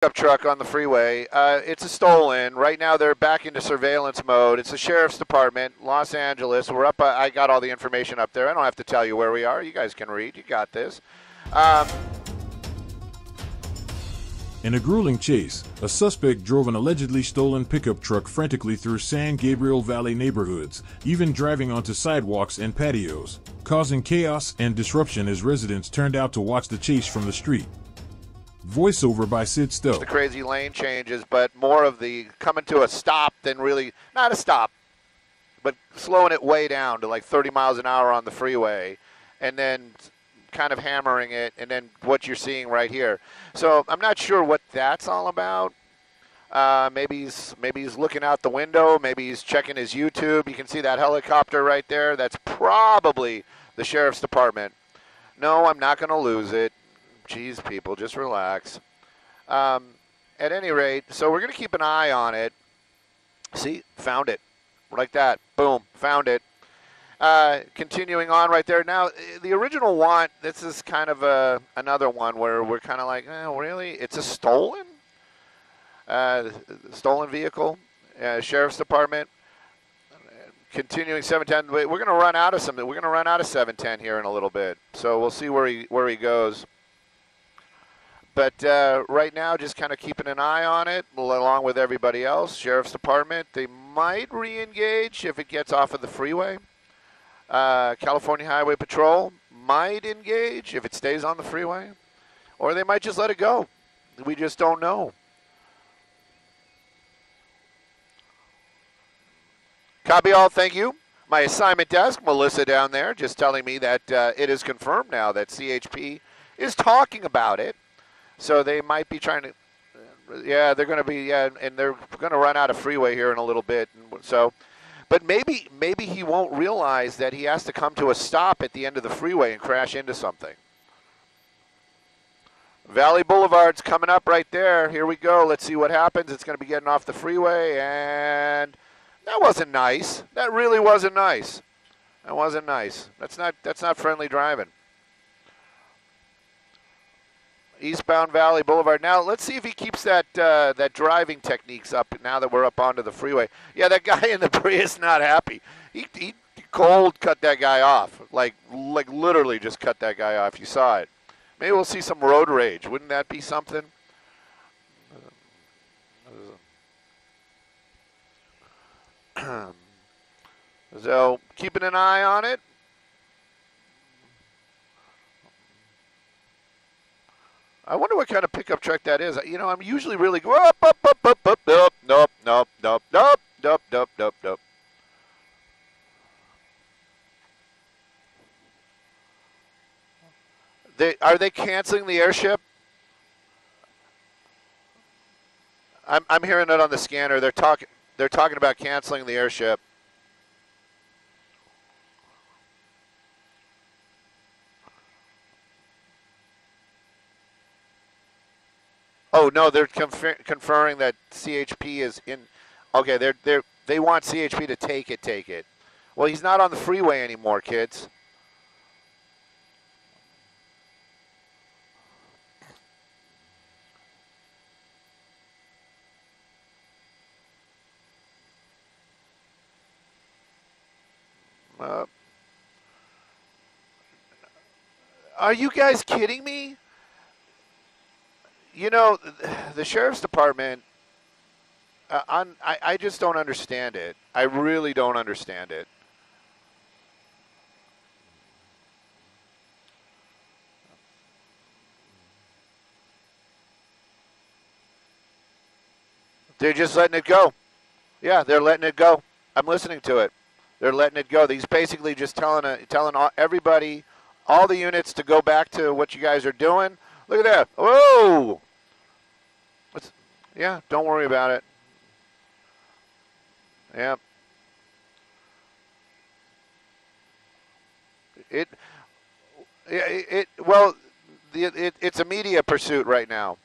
pickup truck on the freeway. It's a stolen. Right now they're back into surveillance mode. It's the sheriff's department, Los Angeles. We're up. I got all the information up there. I don't have to tell you where we are. You guys can read. You got this. In a grueling chase, a suspect drove an allegedly stolen pickup truck frantically through San Gabriel Valley neighborhoods, even driving onto sidewalks and patios, causing chaos and disruption as residents turned out to watch the chase from the street. Voiceover by Sid Stowe. The crazy lane changes, but more of the coming to a stop than really, not a stop, but slowing it way down to like 30 miles an hour on the freeway, and then kind of hammering it, and then what you're seeing right here. So I'm not sure what that's all about. Maybe he's looking out the window. Maybe he's checking his YouTube. You can see that helicopter right there. That's probably the sheriff's department. No, I'm not going to lose it. Jeez, people, just relax. At any rate, so we're going to keep an eye on it. See, found it. Like that. Boom, found it. Continuing on right there. Now, the original one, this is kind of another one where we're kind of like, really? It's a stolen vehicle, sheriff's department. Continuing 710. We're going to run out of something. We're going to run out of 710 here in a little bit. So we'll see where he goes. But right now, just kind of keeping an eye on it, along with everybody else. Sheriff's department, they might re-engage if it gets off of the freeway. California Highway Patrol might engage if it stays on the freeway, or they might just let it go. We just don't know. Copy all, thank you. My assignment desk, Melissa down there, just telling me that it is confirmed now that CHP is talking about it. So they might be trying to, they're going to be, and they're going to run out of freeway here in a little bit. So. But maybe he won't realize that he has to come to a stop at the end of the freeway and crash into something. Valley Boulevard's coming up right there. Here we go. Let's see what happens. It's going to be getting off the freeway, and that wasn't nice. That really wasn't nice. That wasn't nice. That's not friendly driving. Eastbound Valley Boulevard. Now, let's see if he keeps that driving techniques up now that we're up onto the freeway. Yeah, that guy in the Prius not happy. He cold cut that guy off. Like literally just cut that guy off. You saw it. Maybe we'll see some road rage. Wouldn't that be something? So, keeping an eye on it. I wonder what kind of pickup truck that is. You know, I'm usually really go up. Nope. Are they canceling the airship? I'm hearing it on the scanner. They're talking about canceling the airship. Oh no, they're conferring that CHP is in. Okay, they want CHP to take it. Well, he's not on the freeway anymore, kids. Are you guys kidding me? You know, the sheriff's department, I just don't understand it. I really don't understand it. They're just letting it go. Yeah, they're letting it go. I'm listening to it. They're letting it go. He's basically just telling everybody, all the units, to go back to what you guys are doing. Look at that. Whoa! Yeah, don't worry about it. Yeah. It's a media pursuit right now.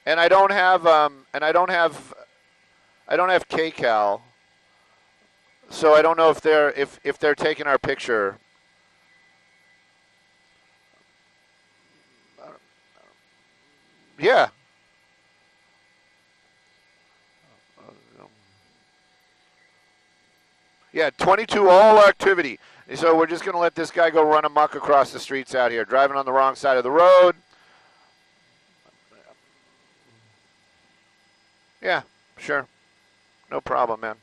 And I don't have KCAL, so I don't know if they're taking our picture. Yeah. Yeah, 22 all activity. So we're just going to let this guy go run amok across the streets out here, driving on the wrong side of the road. Yeah, sure. No problem, man.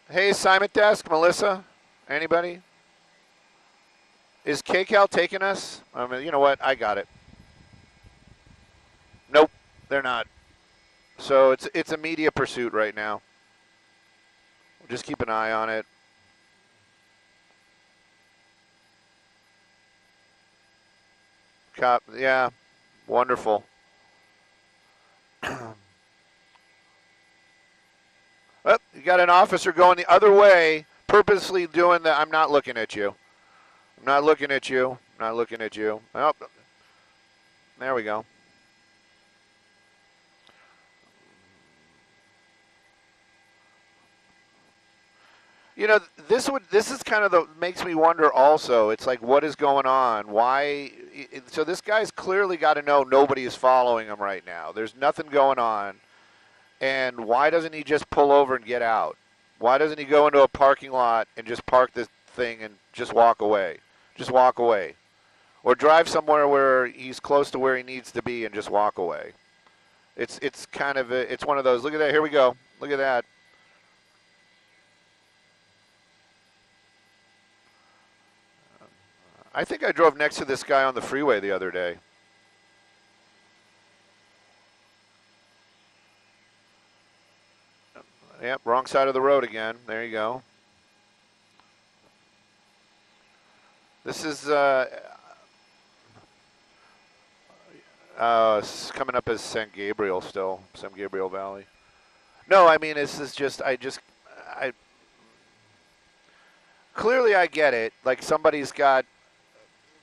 Hey, assignment desk, Melissa? Anybody? Is KCal taking us? I mean, you know what? I got it. Nope, they're not. So it's a media pursuit right now. We'll just keep an eye on it. Cop, yeah, wonderful. Oh, you got an officer going the other way, purposely doing the, I'm not looking at you. I'm not looking at you. I'm not looking at you. Oh, there we go. You know, this is kind of the makes me wonder also. It's like, what is going on? Why? So this guy's clearly got to know nobody is following him right now. There's nothing going on. And why doesn't he just pull over and get out? Why doesn't he go into a parking lot and just park this thing and just walk away? Just walk away. Or drive somewhere where he's close to where he needs to be and just walk away. It's kind of it's one of those. Look at that. Here we go. Look at that. I think I drove next to this guy on the freeway the other day. Yep, wrong side of the road again. There you go. This is coming up as San Gabriel still, San Gabriel Valley. No, I mean, this is just, clearly I get it. Like somebody's got,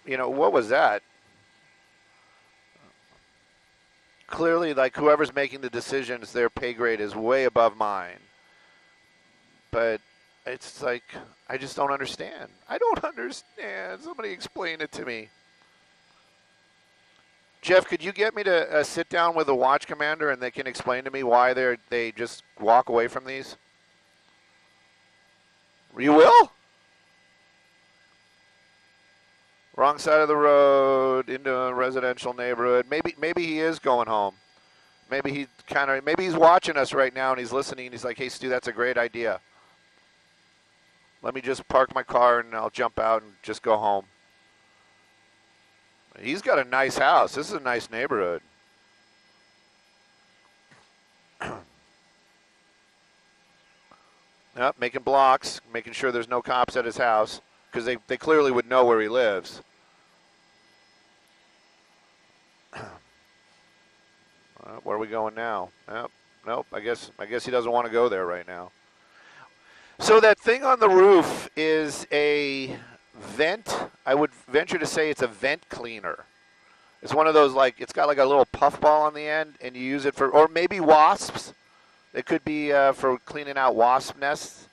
you know, what was that? Clearly, like whoever's making the decisions, their pay grade is way above mine. But it's like, I just don't understand. I don't understand. Somebody explain it to me. Jeff, could you get me to sit down with a watch commander and they can explain to me why they just walk away from these? You will? Wrong side of the road into a residential neighborhood. Maybe he is going home. Maybe he's watching us right now and he's listening and he's like, hey Stu, that's a great idea. Let me just park my car and I'll jump out and just go home. He's got a nice house. This is a nice neighborhood. Yep, making blocks, making sure there's no cops at his house, because they clearly would know where he lives. Where are we going now? Nope. I guess he doesn't want to go there right now. So that thing on the roof is a vent. I would venture to say it's a vent cleaner. It's one of those, like, it's got like a little puffball on the end, and you use it for, or maybe wasps. It could be for cleaning out wasp nests.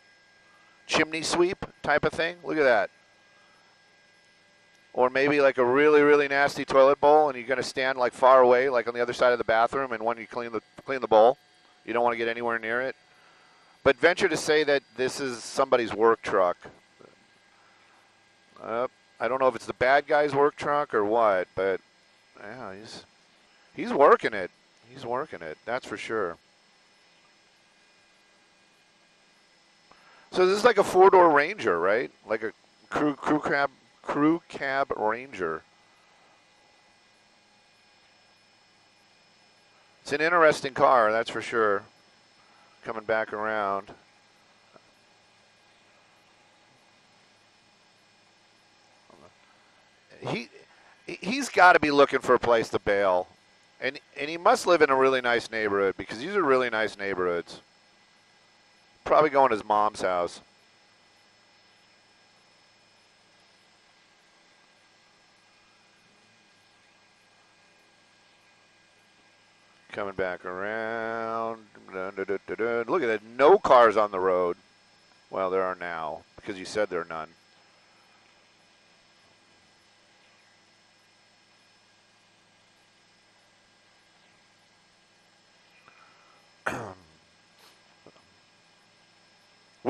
Chimney sweep type of thing. Look at that. Or maybe like a really, really nasty toilet bowl, and you're going to stand like far away, like on the other side of the bathroom, and when you clean the bowl, you don't want to get anywhere near it. But venture to say that this is somebody's work truck. I don't know if it's the bad guy's work truck or what, but yeah, he's working it. He's working it. That's for sure. So this is like a 4-door Ranger, right? Like a crew cab Ranger. It's an interesting car, that's for sure. Coming back around. He's got to be looking for a place to bail, and he must live in a really nice neighborhood, because these are really nice neighborhoods. Probably going to his mom's house. Coming back around. Look at that. No cars on the road. Well, there are now, because you said there are none.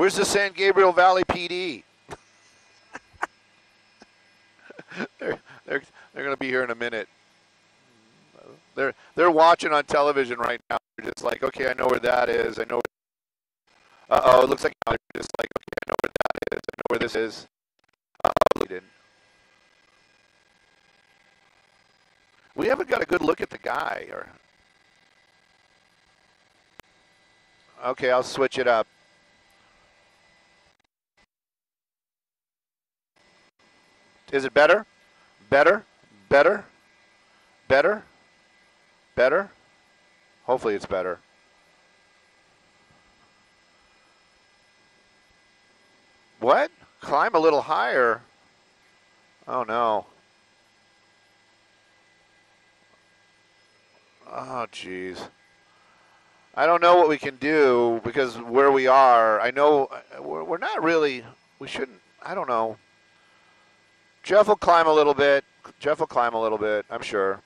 Where's the San Gabriel Valley PD? they're going to be here in a minute. They're watching on television right now. They're just like, okay, I know where that is. I know. Uh-oh, it looks like they're just like, okay, I know where that is. I know where this is. Uh-oh, we didn't. We haven't got a good look at the guy. Okay, I'll switch it up. Is it better? Better? Better? Better? Better? Hopefully it's better. What? Climb a little higher? Oh, no. Oh, jeez. I don't know what we can do because where we are, I know we're not really, we shouldn't, I don't know. Jeff will climb a little bit. Jeff will climb a little bit, I'm sure.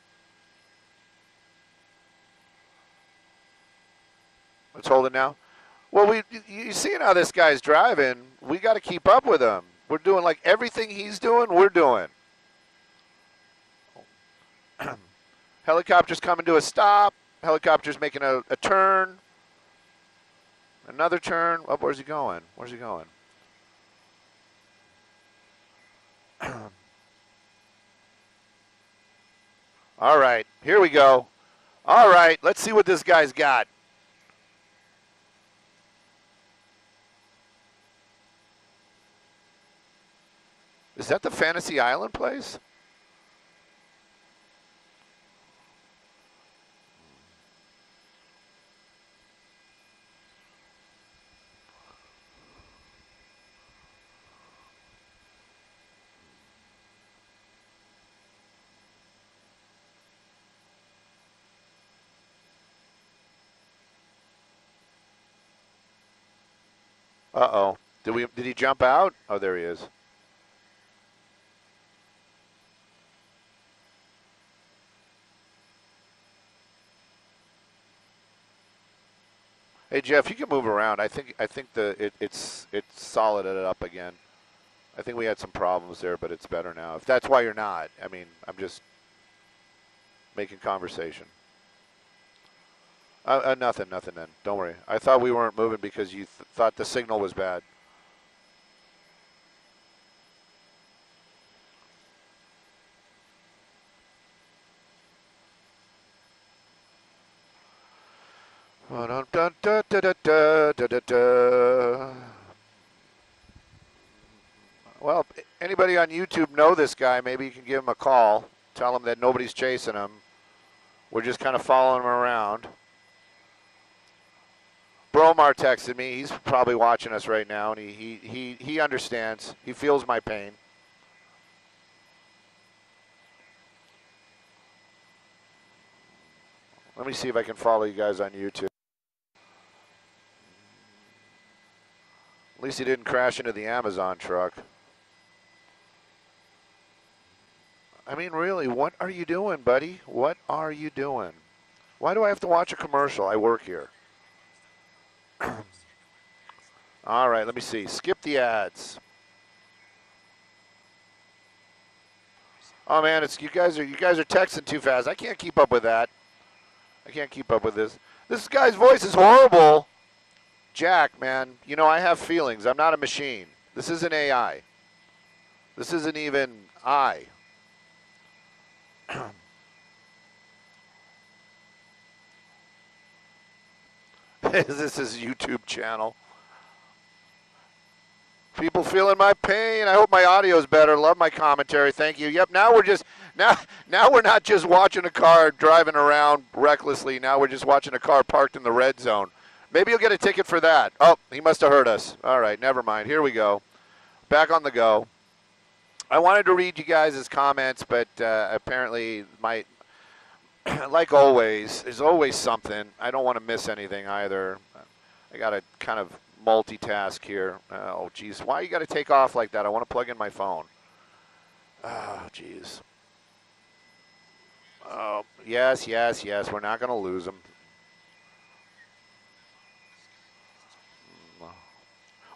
Let's hold it now. Well, you see how this guy's driving. We got to keep up with him. We're doing like everything he's doing, we're doing. Helicopter's coming to a stop. Helicopter's making a turn. Another turn. Oh, where's he going? Where's he going? All right, here we go. All right, let's see what this guy's got. Is that the Fantasy Island place? Uh-oh. Did he jump out? Oh, there he is. Hey Jeff, you can move around. I think it's solid it up again. I think we had some problems there, but it's better now. If that's why you're not, I mean, I'm just making conversation. Nothing then. Don't worry. I thought we weren't moving because you thought the signal was bad. Well, anybody on YouTube know this guy, maybe you can give him a call. Tell him that nobody's chasing him. We're just kind of following him around. Bromar texted me. He's probably watching us right now, and he understands. He feels my pain. Let me see if I can follow you guys on YouTube. At least he didn't crash into the Amazon truck. I mean, really, what are you doing, buddy? What are you doing? Why do I have to watch a commercial? I work here. All right, let me see. Skip the ads. Oh man, you guys are texting too fast. I can't keep up with that. I can't keep up with this. This guy's voice is horrible. Jack, man, you know I have feelings. I'm not a machine. This isn't AI. This isn't even I. This is YouTube channel. People feeling my pain. I hope my audio's better. Love my commentary. Thank you. Yep. Now we're not just watching a car driving around recklessly. Now we're just watching a car parked in the red zone. Maybe you'll get a ticket for that. Oh, he must have heard us. All right. Never mind. Here we go. Back on the go. I wanted to read you guys' comments, but apparently like always, there's always something. I don't want to miss anything either. I got to kind of multitask here. Oh, geez. Why you got to take off like that? I want to plug in my phone. Oh, geez. Oh, yes. We're not going to lose them.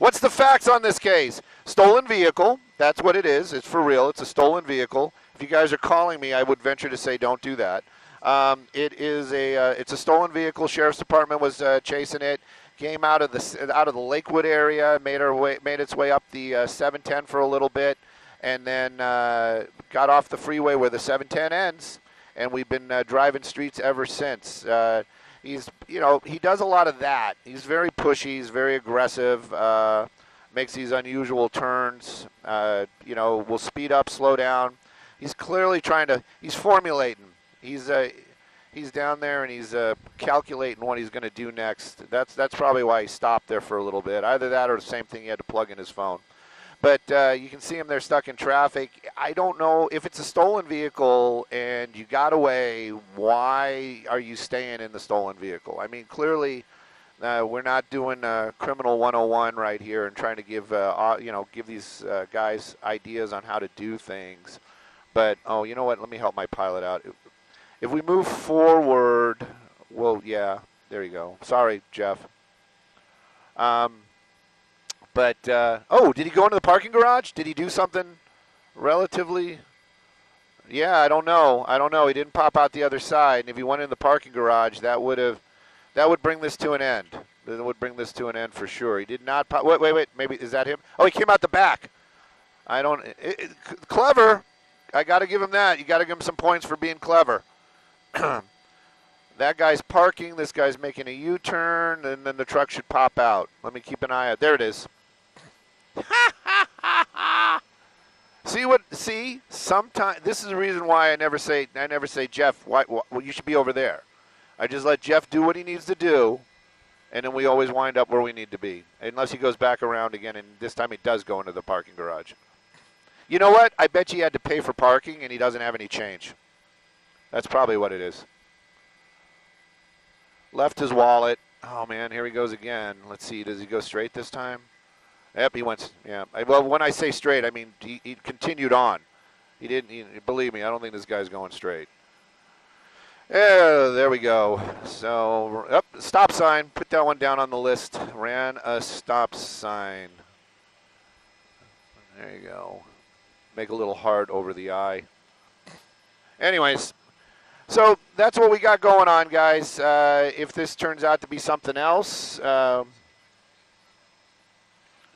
What's the facts on this case? Stolen vehicle. That's what it is. It's for real. It's a stolen vehicle. If you guys are calling me, I would venture to say don't do that. It's a stolen vehicle. Sheriff's Department was chasing it. Came out of the Lakewood area, made its way up the 710 for a little bit, and then got off the freeway where the 710 ends. And we've been driving streets ever since. He does a lot of that. He's very pushy. He's very aggressive. Makes these unusual turns. Will speed up, slow down. He's clearly he's formulating. He's down there and he's calculating what he's going to do next. That's probably why he stopped there for a little bit. Either that or the same thing, he had to plug in his phone. But you can see him there stuck in traffic. I don't know if it's a stolen vehicle and you got away, why are you staying in the stolen vehicle? I mean, clearly we're not doing criminal 101 right here and trying to give these guys ideas on how to do things. But, you know what? Let me help my pilot out. If we move forward, well, yeah, there you go. Sorry, Jeff. Did he go into the parking garage? Did he do something relatively? Yeah, I don't know. He didn't pop out the other side. And if he went in the parking garage, that would bring this to an end. That would bring this to an end for sure. He did not pop. Wait. Maybe is that him? Oh, he came out the back. Clever. I got to give him that. You got to give him some points for being clever. That guy's parking. This guy's making a U-turn, and then the truck should pop out. Let me keep an eye out. There it is. See, sometimes this is the reason why I never say, Jeff, well, you should be over there. I just let Jeff do what he needs to do, and then we always wind up where we need to be. Unless he goes back around again, and this time he does go into the parking garage. You know what? I bet you he had to pay for parking, and he doesn't have any change. That's probably what it is. Left his wallet. Oh, man, here he goes again. Let's see. Does he go straight this time? Yep, he went. Yeah. Well, when I say straight, I mean he continued on. He didn't. Believe me, I don't think this guy's going straight. Yeah, there we go. So, stop sign. Put that one down on the list. Ran a stop sign. There you go. Make a little heart over the I. Anyways, so that's what we got going on, guys. If this turns out to be something else,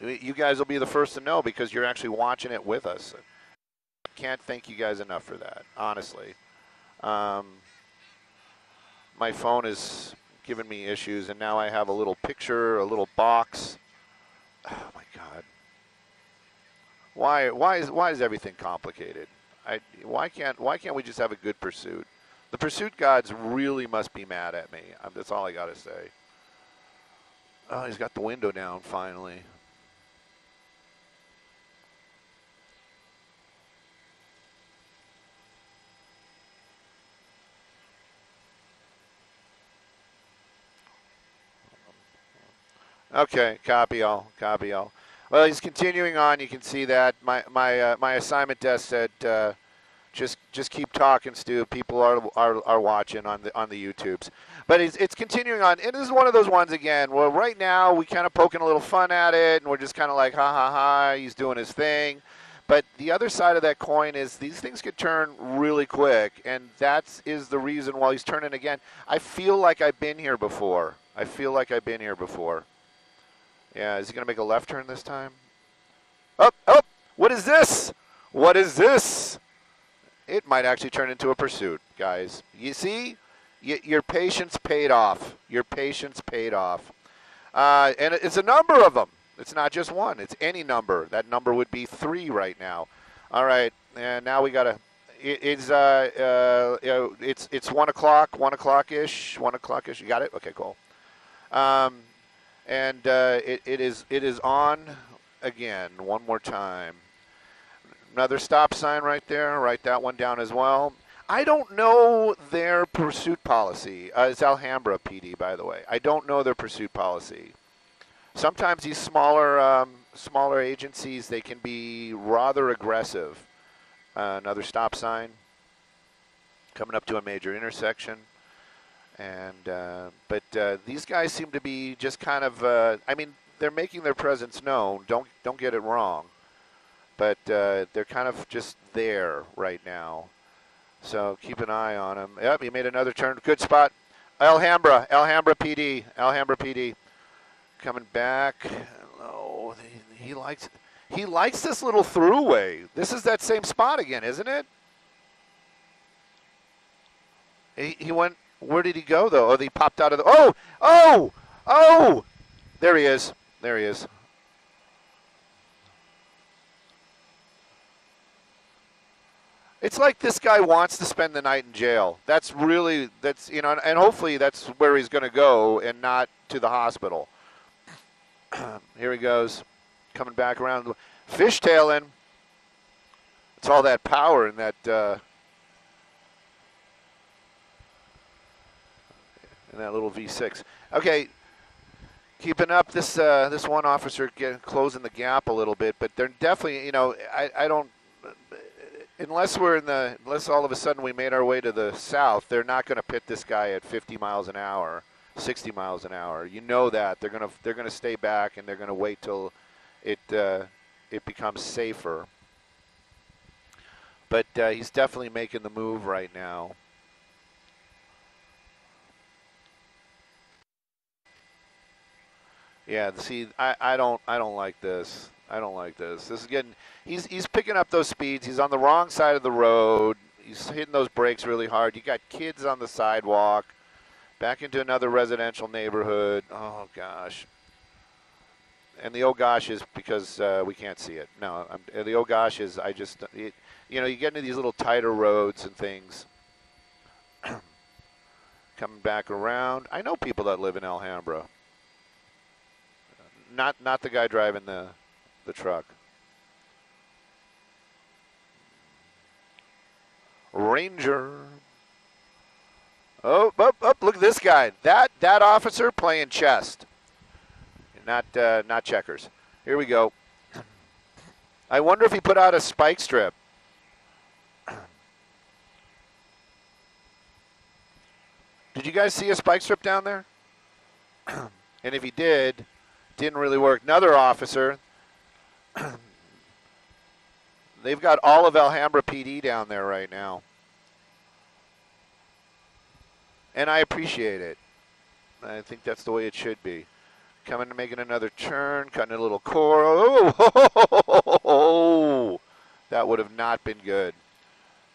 you guys will be the first to know because you're actually watching it with us. Can't thank you guys enough for that, honestly. My phone is giving me issues, and now I have a little picture, a little box. Oh, my God. Why is everything complicated? Why can't we just have a good pursuit? The pursuit gods really must be mad at me. That's all I got to say. Oh, he's got the window down finally. Okay, copy all. Well, he's continuing on. You can see that my assignment desk said just keep talking, Stu. People are watching on the YouTubes, but it's continuing on. And this is one of those ones again. Well, right now we kind of poking a little fun at it, and we're just kind of like ha ha ha. He's doing his thing. But the other side of that coin is these things could turn really quick, and that is the reason why he's turning again. I feel like I've been here before. Yeah, is he going to make a left turn this time? Oh, what is this? It might actually turn into a pursuit, guys. You see? Your patience paid off. And it's a number of them. It's not just one. It's any number. That number would be 3 right now. All right, and now we got to it's 1 o'clock, 1 o'clock-ish. You got it? Okay, cool. It is on again one more time. Another stop sign right there. Write that one down as well. I don't know their pursuit policy. It's Alhambra PD, by the way. I don't know their pursuit policy. Sometimes these smaller agencies, they can be rather aggressive. Another stop sign coming up to a major intersection. But these guys seem to be just kind of, they're making their presence known. Don't get it wrong, but they're kind of just there right now. So keep an eye on him. Yep, he made another turn. Good spot. Alhambra PD, coming back. Oh, he likes this little throughway. This is that same spot again, isn't it? He went. Where did he go though? Oh, he popped out of the. Oh! There he is. It's like this guy wants to spend the night in jail. That's and hopefully that's where he's going to go and not to the hospital. Here he goes, coming back around, fishtailing. It's all that power in that little V6. Okay, keeping up this one officer closing the gap a little bit, but they're definitely, I don't. Unless all of a sudden we made our way to the south, they're not going to pit this guy at 50 miles an hour, 60 miles an hour. You know that they're going to stay back and they're going to wait till it becomes safer. But he's definitely making the move right now. Yeah, see, I don't like this. I don't like this. This is getting. He's picking up those speeds. He's on the wrong side of the road. He's hitting those brakes really hard. You got kids on the sidewalk. Back into another residential neighborhood. Oh gosh. And the oh gosh is because we can't see it. No, the oh gosh is you get into these little tighter roads and things. Coming back around. I know people that live in Alhambra. Not the guy driving the truck. Ranger. Oh, look at this guy. That officer playing chess. Not checkers. Here we go. I wonder if he put out a spike strip. Did you guys see a spike strip down there? And if he did, didn't really work. Another officer. They've got all of Alhambra PD down there right now. And I appreciate it. I think that's the way it should be. Coming and making another turn, cutting a little corner. Oh, that would have not been good.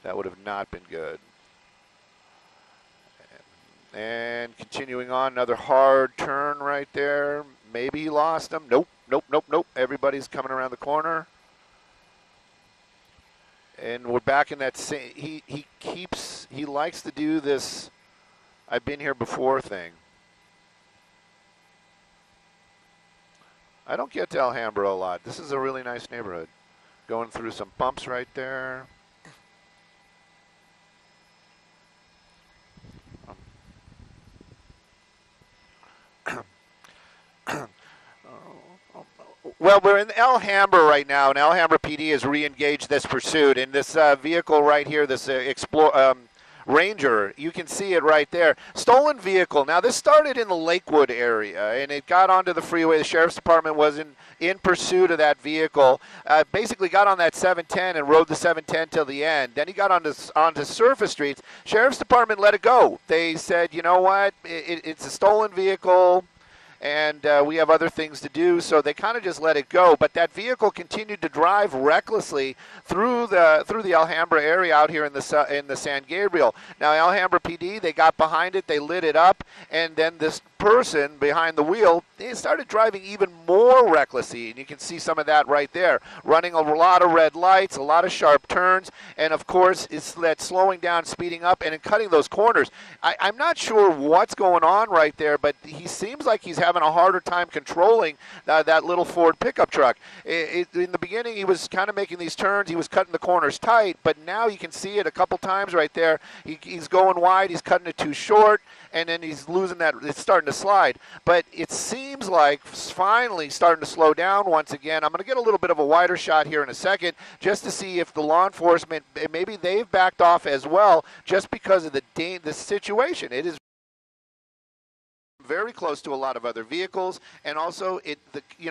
That would have not been good. And continuing on, another hard turn right there. Maybe he lost him. Nope. Everybody's coming around the corner. And we're back in that same, he likes to do this I've been here before thing. I don't get to Alhambra a lot. This is a really nice neighborhood. Going through some bumps right there. Well, we're in Alhambra right now, and Alhambra PD has re-engaged this pursuit. And this vehicle right here, this Ranger, you can see it right there. Stolen vehicle. Now, this started in the Lakewood area, and it got onto the freeway. The Sheriff's Department was in pursuit of that vehicle. Basically got on that 710 and rode the 710 till the end. Then he got onto surface streets. Sheriff's Department let it go. They said, you know what, it's a stolen vehicle, and we have other things to do, so they kind of just let it go. But that vehicle continued to drive recklessly through the Alhambra area out here in the San Gabriel. Now Alhambra PD, they got behind it, they lit it up, and then this person behind the wheel, they started driving even more recklessly, and you can see some of that right there, running a lot of red lights, a lot of sharp turns, and of course it's that slowing down, speeding up, and cutting those corners. I'm not sure what's going on right there, but he seems like he's having a harder time controlling that little Ford pickup truck. In the beginning, he was kind of making these turns, he was cutting the corners tight, but now you can see it a couple times right there. He's going wide, he's cutting it too short, and then he's losing that, it's starting to slide. But it seems like finally starting to slow down once again. I'm going to get a little bit of a wider shot here in a second just to see if the law enforcement, maybe they've backed off as well just because of the situation. It is very close to a lot of other vehicles, and also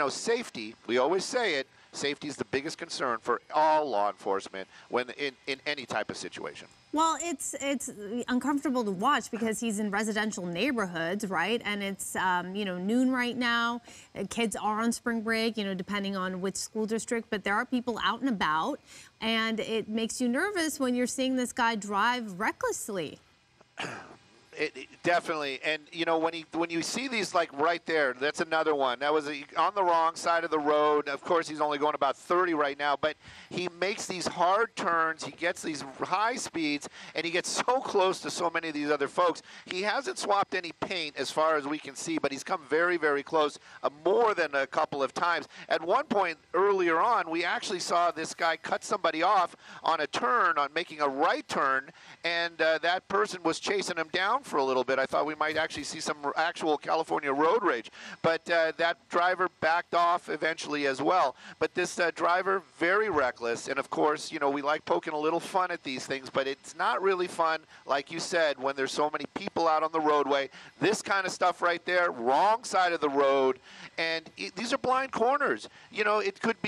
safety. We always say it. Safety is the biggest concern for all law enforcement when in any type of situation. Well, it's uncomfortable to watch because he's in residential neighborhoods, right? And it's noon right now. Kids are on spring break, depending on which school district. But there are people out and about, and it makes you nervous when you're seeing this guy drive recklessly. It definitely, and when you see these like right there, that's another one. That was on the wrong side of the road. Of course, he's only going about 30 right now, but he makes these hard turns. He gets these high speeds, and he gets so close to so many of these other folks. He hasn't swapped any paint as far as we can see, but he's come very, very close more than a couple of times. At one point earlier on, we actually saw this guy cut somebody off on a turn, on making a right turn, and that person was chasing him down for a little bit. I thought we might actually see some actual California road rage, but that driver backed off eventually as well. But this driver, very reckless, and of course, we like poking a little fun at these things, but it's not really fun, like you said, when there's so many people out on the roadway. This kind of stuff right there, wrong side of the road, and these are blind corners. It could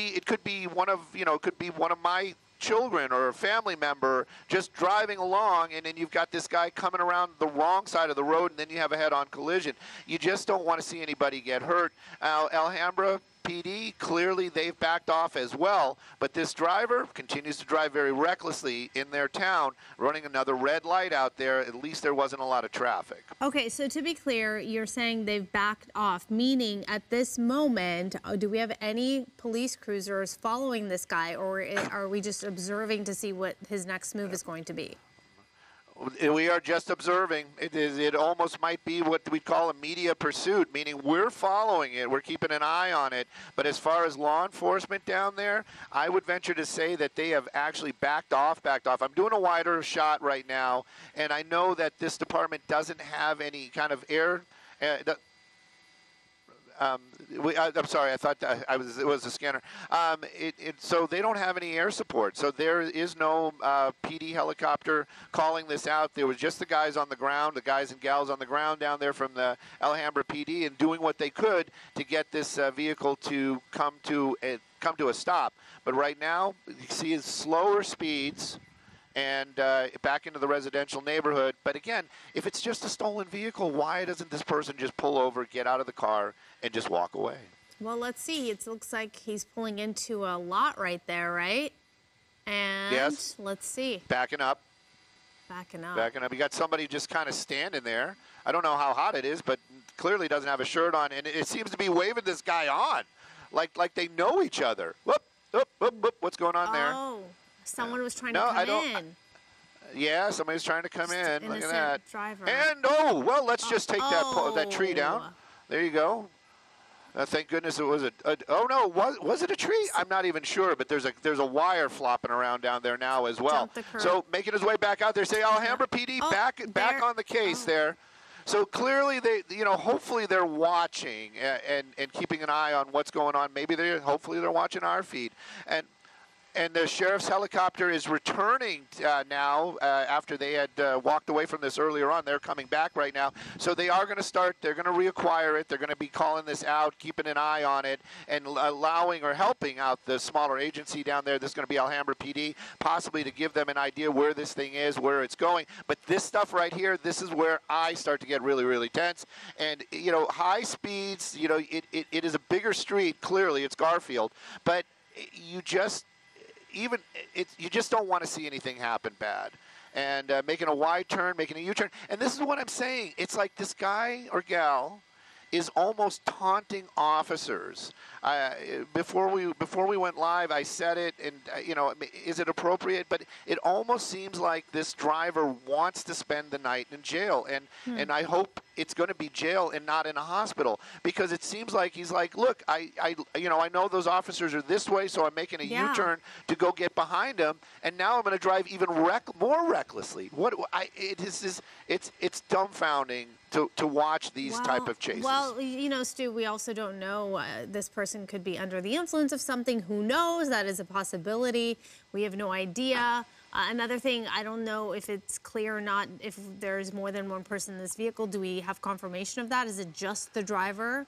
be one of my children or a family member just driving along, and then you've got this guy coming around the wrong side of the road, and then you have a head-on collision. You just don't want to see anybody get hurt. Alhambra PD, clearly they've backed off as well, but this driver continues to drive very recklessly in their town, running another red light out there. At least there wasn't a lot of traffic. Okay, so to be clear, you're saying they've backed off, meaning at this moment, do we have any police cruisers following this guy, or are we just observing to see what his next move is going to be? We are just observing. It almost might be what we call a media pursuit, meaning we're following it, we're keeping an eye on it. But as far as law enforcement down there, I would venture to say that they have actually backed off. I'm doing a wider shot right now, and I know that this department doesn't have any kind of air. I'm sorry, I thought it was a scanner. So they don't have any air support. So there is no PD helicopter calling this out. There was just the guys on the ground, the guys and gals on the ground down there from the Alhambra PD, and doing what they could to get this vehicle to come to a stop. But right now, you see his slower speeds and back into the residential neighborhood. But again, if it's just a stolen vehicle, why doesn't this person just pull over, get out of the car, and just walk away? Well, let's see. It looks like he's pulling into a lot right there, right? And yes. Let's see. Backing up. Backing up. You got somebody just kind of standing there. I don't know how hot it is, but clearly doesn't have a shirt on, and it seems to be waving this guy on, like they know each other. Whoop, whoop, whoop, whoop. What's going on there? Oh. Someone was trying to come in. Yeah, somebody's trying to come in. Look at that. Driver. And, let's just take that tree down. There you go. Thank goodness it was was it a tree? I'm not even sure, but there's a wire flopping around down there now as well. So making his way back out there, say Alhambra PD back on the case there. So clearly they, hopefully they're watching and keeping an eye on what's going on. Hopefully they're watching our feed. And the sheriff's helicopter is returning now after they had walked away from this earlier on. They're coming back right now. So they are going to start, they're going to reacquire it. They're going to be calling this out, keeping an eye on it, and allowing or helping out the smaller agency down there. This is going to be Alhambra PD, possibly to give them an idea where this thing is, where it's going. But this stuff right here, this is where I start to get really, really tense. And, high speeds, it is a bigger street, clearly. It's Garfield. But you just don't want to see anything happen bad. And making a wide turn, making a U-turn. And this is what I'm saying. It's like this guy or gal is almost taunting officers. Before we went live, I said it, and is it appropriate? But it almost seems like this driver wants to spend the night in jail, and I hope it's going to be jail and not in a hospital, because it seems like he's like, look, I know those officers are this way, so I'm making a U-turn to go get behind them, and now I'm going to drive even more recklessly. It's dumbfounding to watch these type of chases. Well, Stu, we also don't know. This person could be under the influence of something. Who knows? That is a possibility. We have no idea. Another thing, I don't know if it's clear or not, if there's more than one person in this vehicle. Do we have confirmation of that? Is it just the driver?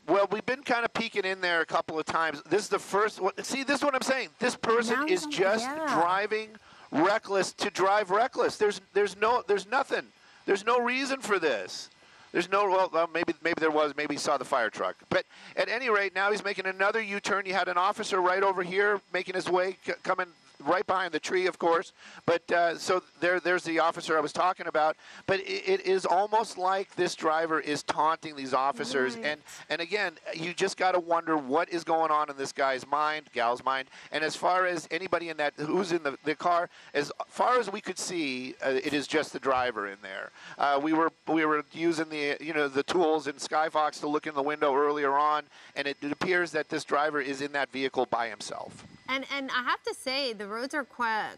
Well, we've been kind of peeking in there a couple of times. This is the first. See, this is what I'm saying. This person is just driving reckless to drive reckless. There's nothing. There's no reason for this. There's no, well, maybe there was, maybe he saw the fire truck. But at any rate, now he's making another U-turn. You had an officer right over here making his way, coming right behind the tree, of course. But so there's the officer I was talking about. But it is almost like this driver is taunting these officers. Right. And again, you just got to wonder what is going on in this guy's mind, gal's mind. And as far as anybody in that, who's in the car, as far as we could see, it is just the driver in there. We were using the tools in Skyfox to look in the window earlier on, and it appears that this driver is in that vehicle by himself. And I have to say, the roads are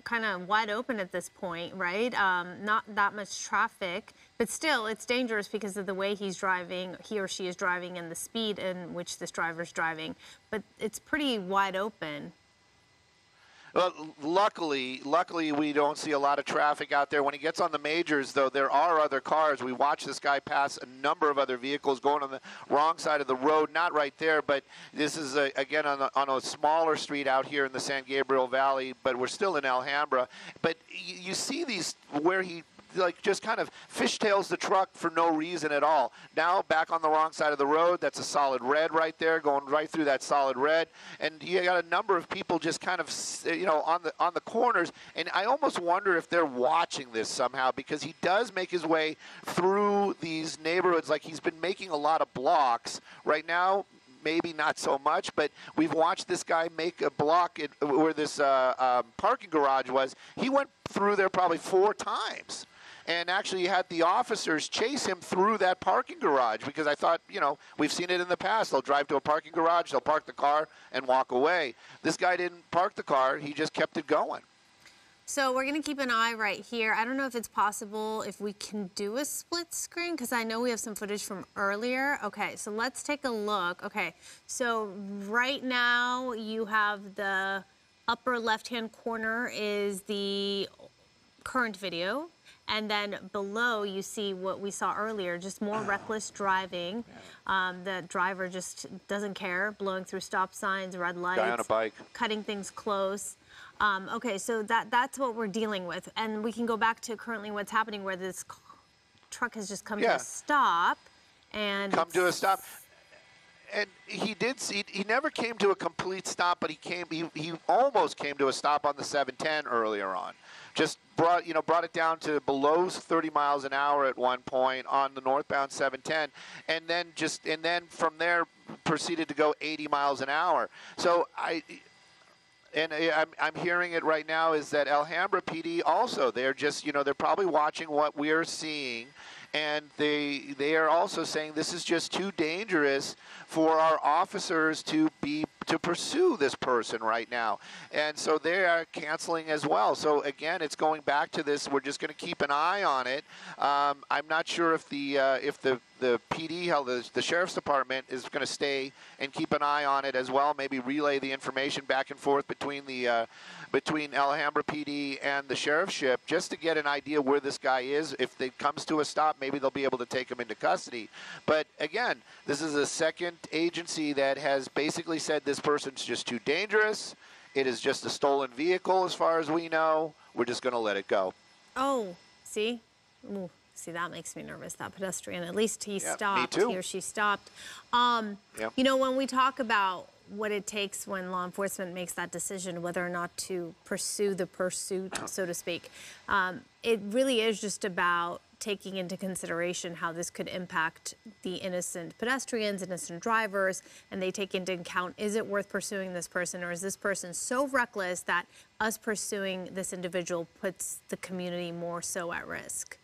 kind of wide open at this point, right? Not that much traffic, but still, it's dangerous because of the way he's driving, he or she is driving, and the speed in which this driver's driving. But it's pretty wide open. Well, luckily, we don't see a lot of traffic out there. When he gets on the majors, though, there are other cars. We watch this guy pass a number of other vehicles going on the wrong side of the road, not right there, but this is, again, on a smaller street out here in the San Gabriel Valley, but we're still in Alhambra. But you see these where he just kind of fishtails the truck for no reason at all. Now back on the wrong side of the road. That's a solid red right there, going right through that solid red. And you got a number of people just kind of, on the corners. And I almost wonder if they're watching this somehow, because he does make his way through these neighborhoods. Like, he's been making a lot of blocks. Right now, maybe not so much, but we've watched this guy make a block where this parking garage was. He went through there probably 4 times. And actually had the officers chase him through that parking garage, because I thought, we've seen it in the past. They'll drive to a parking garage, they'll park the car, and walk away. This guy didn't park the car. He just kept it going. So we're going to keep an eye right here. I don't know if it's possible if we can do a split screen, because I know we have some footage from earlier. Okay, so let's take a look. Okay, so right now you have the upper left-hand corner is the current video. And then below, you see what we saw earlier, just more reckless driving. The driver just doesn't care, blowing through stop signs, red lights. Guy on a bike. Cutting things close. Okay, so that's what we're dealing with. And we can go back to currently what's happening, where this truck has just come to a stop. And And he never came to a complete stop, but he almost came to a stop on the 710 earlier on. Just brought it down to below 30 miles an hour at one point on the northbound 710, and then from there proceeded to go 80 miles an hour. So I'm hearing it right now is that Alhambra PD also, they're just, they're probably watching what we're seeing, and they are also saying this is just too dangerous for our officers to pursue this person right now. And so they are canceling as well. So again, it's going back to this. We're just going to keep an eye on it. I'm not sure if the PD, the sheriff's department, is going to stay and keep an eye on it as well. Maybe relay the information back and forth between Alhambra PD and the sheriffship, just to get an idea where this guy is. If it comes to a stop, maybe they'll be able to take him into custody. But again, this is a second agency that has basically said this person's just too dangerous. It is just a stolen vehicle as far as we know. We're just going to let it go. Oh, see? Ooh, see, that makes me nervous, that pedestrian. At least he stopped. Me too. He or she stopped. When we talk about what it takes when law enforcement makes that decision, whether or not to pursue the pursuit, so to speak, it really is just about taking into consideration how this could impact the innocent pedestrians, innocent drivers, and they take into account, is it worth pursuing this person, or is this person so reckless that us pursuing this individual puts the community more so at risk?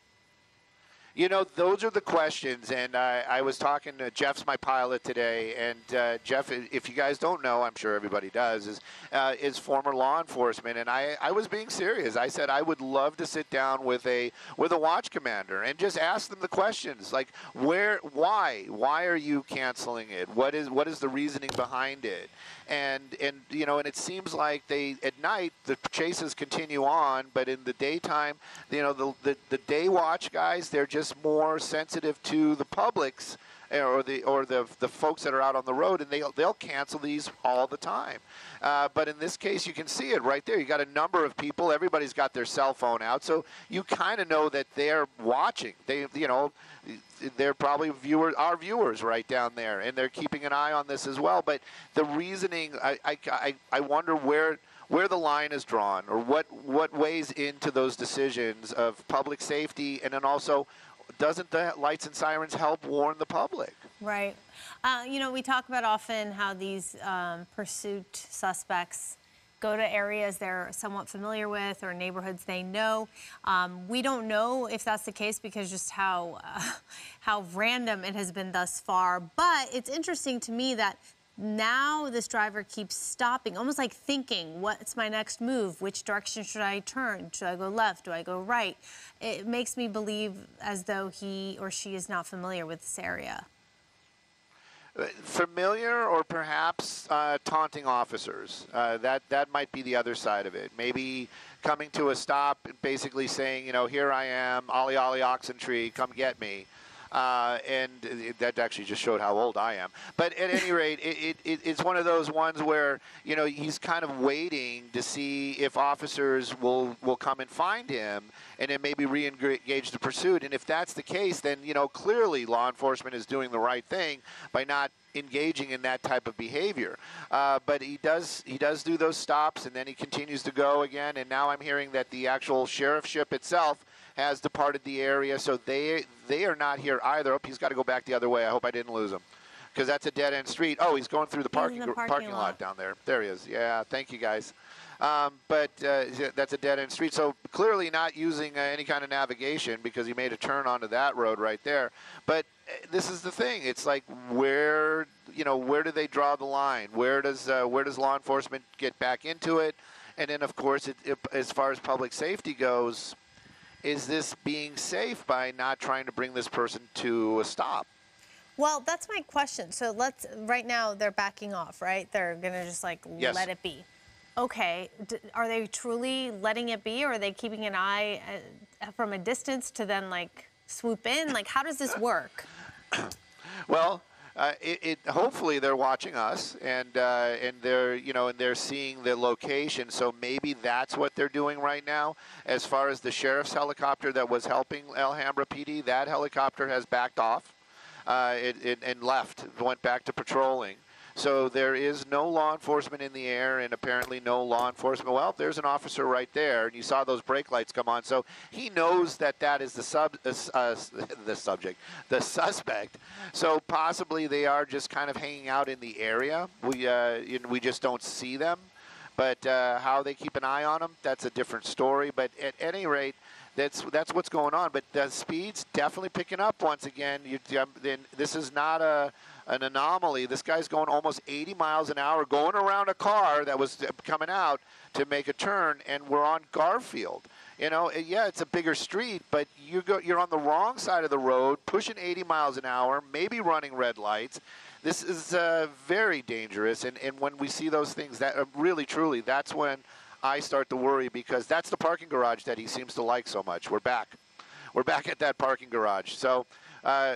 Those are the questions, and I was talking to Jeff's my pilot today, and Jeff, if you guys don't know, I'm sure everybody does, is former law enforcement, and I was being serious. I said I would love to sit down with a watch commander and just ask them the questions, like why are you canceling it? What is the reasoning behind it? And it seems like at night the chases continue on, but in the daytime, the day watch guys, they're just more sensitive to the public's or the folks that are out on the road, and they'll cancel these all the time. But in this case, you can see it right there. You got a number of people. Everybody's got their cell phone out, so you kind of know that they're watching. They're probably our viewers right down there, and they're keeping an eye on this as well. But the reasoning, I wonder where the line is drawn, or what weighs into those decisions of public safety, and then also, doesn't the lights and sirens help warn the public? Right. We talk about often how these pursuit suspects go to areas they're somewhat familiar with or neighborhoods they know. We don't know if that's the case because just how random it has been thus far. But it's interesting to me that now this driver keeps stopping, almost like thinking, what's my next move? Which direction should I turn? Should I go left? Do I go right? It makes me believe as though he or she is not familiar with this area. Familiar, or perhaps taunting officers. That might be the other side of it. Maybe coming to a stop and basically saying, here I am, ollie ollie oxen tree, come get me. And that actually just showed how old I am. But at any rate, it's one of those ones where, he's kind of waiting to see if officers will come and find him and then maybe re-engage the pursuit. And if that's the case, then, clearly law enforcement is doing the right thing by not engaging in that type of behavior. But he does do those stops, and then he continues to go again. And now I'm hearing that the actual sheriffship itself has departed the area, so they are not here either. Oh, he's got to go back the other way. I hope I didn't lose him, because that's a dead-end street. Oh, he's going through the parking lot down there. There he is. Yeah, thank you, guys. But that's a dead-end street, so clearly not using any kind of navigation, because he made a turn onto that road right there. But this is the thing. It's like, where do they draw the line? Where does law enforcement get back into it? And then, of course, as far as public safety goes, is this being safe by not trying to bring this person to a stop? Well, that's my question. So right now they're backing off, right? They're going to just Yes. let it be. Okay, are they truly letting it be, or are they keeping an eye from a distance to then swoop in? How does this work? Well, hopefully they're watching us, and they're seeing the location. So maybe that's what they're doing right now. As far as the sheriff's helicopter that was helping Alhambra PD, that helicopter has backed off and left, went back to patrolling. So there is no law enforcement in the air, and apparently no law enforcement. Well, there's an officer right there, and you saw those brake lights come on. So he knows that is the suspect. So possibly they are just kind of hanging out in the area. We just don't see them. But how they keep an eye on them, that's a different story. But at any rate, that's what's going on. But the speed's definitely picking up once again. This is not an anomaly. This guy's going almost 80 miles an hour, going around a car that was coming out to make a turn, and we're on Garfield. Yeah, it's a bigger street, but you're on the wrong side of the road, pushing 80 miles an hour, maybe running red lights. This is very dangerous, and when we see those things, that really, truly, that's when I start to worry, because that's the parking garage that he seems to like so much. We're back at that parking garage. So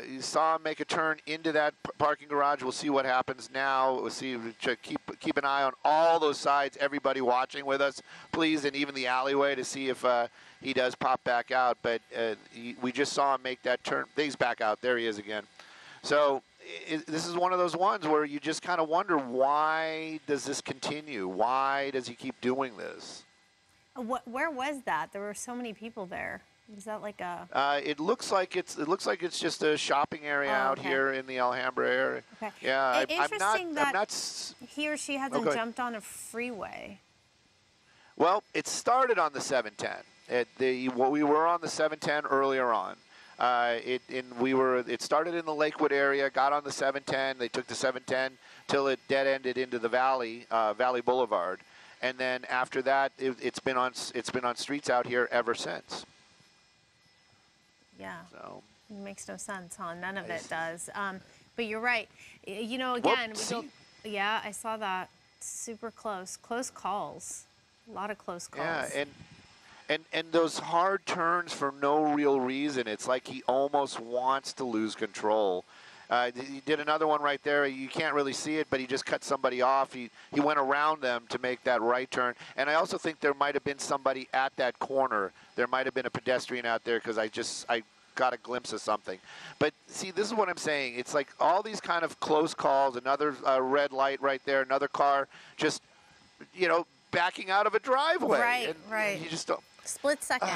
you saw him make a turn into that parking garage. We'll see what happens now. We'll see. Keep an eye on all those sides. Everybody watching with us, please, and even the alleyway, to see if he does pop back out. But we just saw him make that turn. He's back out. There he is again. So this is one of those ones where you just kind of wonder, why does this continue? Why does he keep doing this? Where was that? There were so many people there. Is that like a? It looks like it's just a shopping area out here in the Alhambra area. Okay. Yeah, interesting I'm not. He or she hasn't jumped on a freeway. Well, it started on the 710. We were on the 710 earlier on. It started in the Lakewood area, got on the 710. They took the 710 till it dead ended into the Valley, Valley Boulevard, and then after that, it's been on streets out here ever since. Yeah. So it makes no sense, huh? None of it does. But you're right. You know, again, yeah, I saw that. Super close. Close calls. A lot of close calls. Yeah, and those hard turns for no real reason. It's like he almost wants to lose control. He did another one right there. You can't really see it, but he just cut somebody off. He went around them to make that right turn. And I also think there might have been somebody at that corner. There might have been a pedestrian out there because I got a glimpse of something. But see, this is what I'm saying. It's like all these kind of close calls, another red light right there, another car just, backing out of a driveway. Right, right. You just don't. Split second.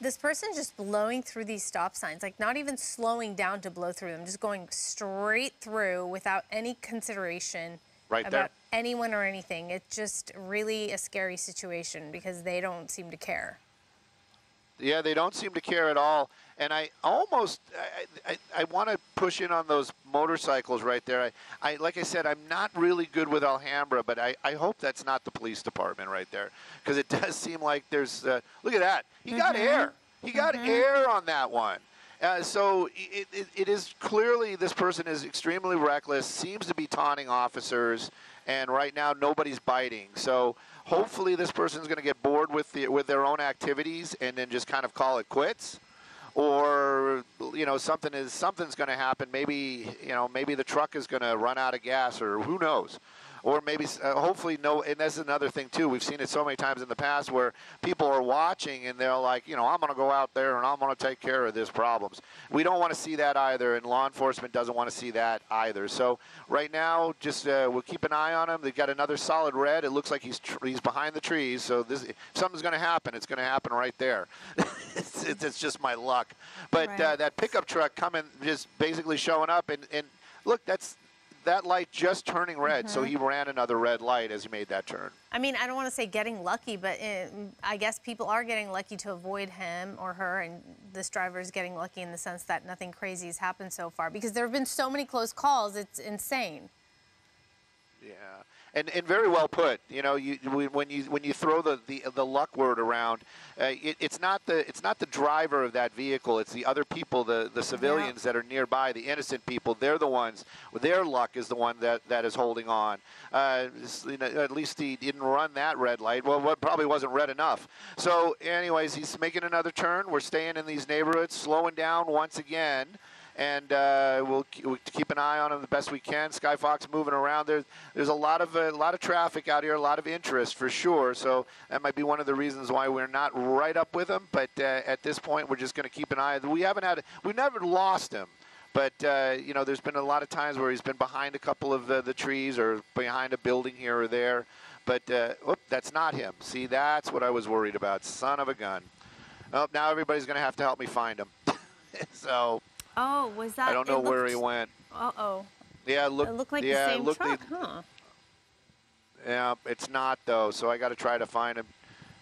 This person just blowing through these stop signs, like not even slowing down to blow through them, just going straight through without any consideration about anyone or anything. It's just really a scary situation because they don't seem to care. Yeah, they don't seem to care at all. And I want to push in on those motorcycles right there. Like I said, I'm not really good with Alhambra, but I hope that's not the police department right there, because it does seem like there's. Look at that. He got air. He got air on that one. So it is clearly this person is extremely reckless, seems to be taunting officers, and right now nobody's biting. So hopefully this person's going to get bored with their own activities and then just kind of call it quits. Or something's going to happen. Maybe the truck is going to run out of gas, or who knows. Or maybe, hopefully, no. And that's another thing too. We've seen it so many times in the past where people are watching and they're like, I'm going to go out there and I'm going to take care of this problems. We don't want to see that either, and law enforcement doesn't want to see that either. So right now, just we'll keep an eye on him. They've got another solid red. It looks like he's behind the trees. So if something's going to happen, it's going to happen right there. It's just my luck. But that pickup truck coming, just basically showing up, and look, that light just turning red, so he ran another red light as he made that turn. I mean, I don't want to say getting lucky, but I guess people are getting lucky to avoid him or her, and this driver is getting lucky in the sense that nothing crazy has happened so far, because there have been so many close calls, it's insane. Yeah. And very well put. When you throw the luck word around, it's not the driver of that vehicle. It's the other people, the civilians that are nearby, the innocent people. They're the ones. Their luck is the one that is holding on. At least he didn't run that red light. Well, what probably wasn't red enough. So, anyways, he's making another turn. We're staying in these neighborhoods, slowing down once again. And we'll keep an eye on him the best we can. Sky Fox moving around. There's a lot of traffic out here, a lot of interest for sure. So that might be one of the reasons why we're not right up with him. But at this point, we're just going to keep an eye. We've never lost him. But there's been a lot of times where he's been behind a couple of the trees or behind a building here or there. But that's not him. See, that's what I was worried about. Son of a gun. Oh, now everybody's going to have to help me find him. So. Oh, was that? I don't know where he went. Uh-oh. Yeah, it looked like the same truck, huh? Yeah, it's not, though, so I got to try to find him.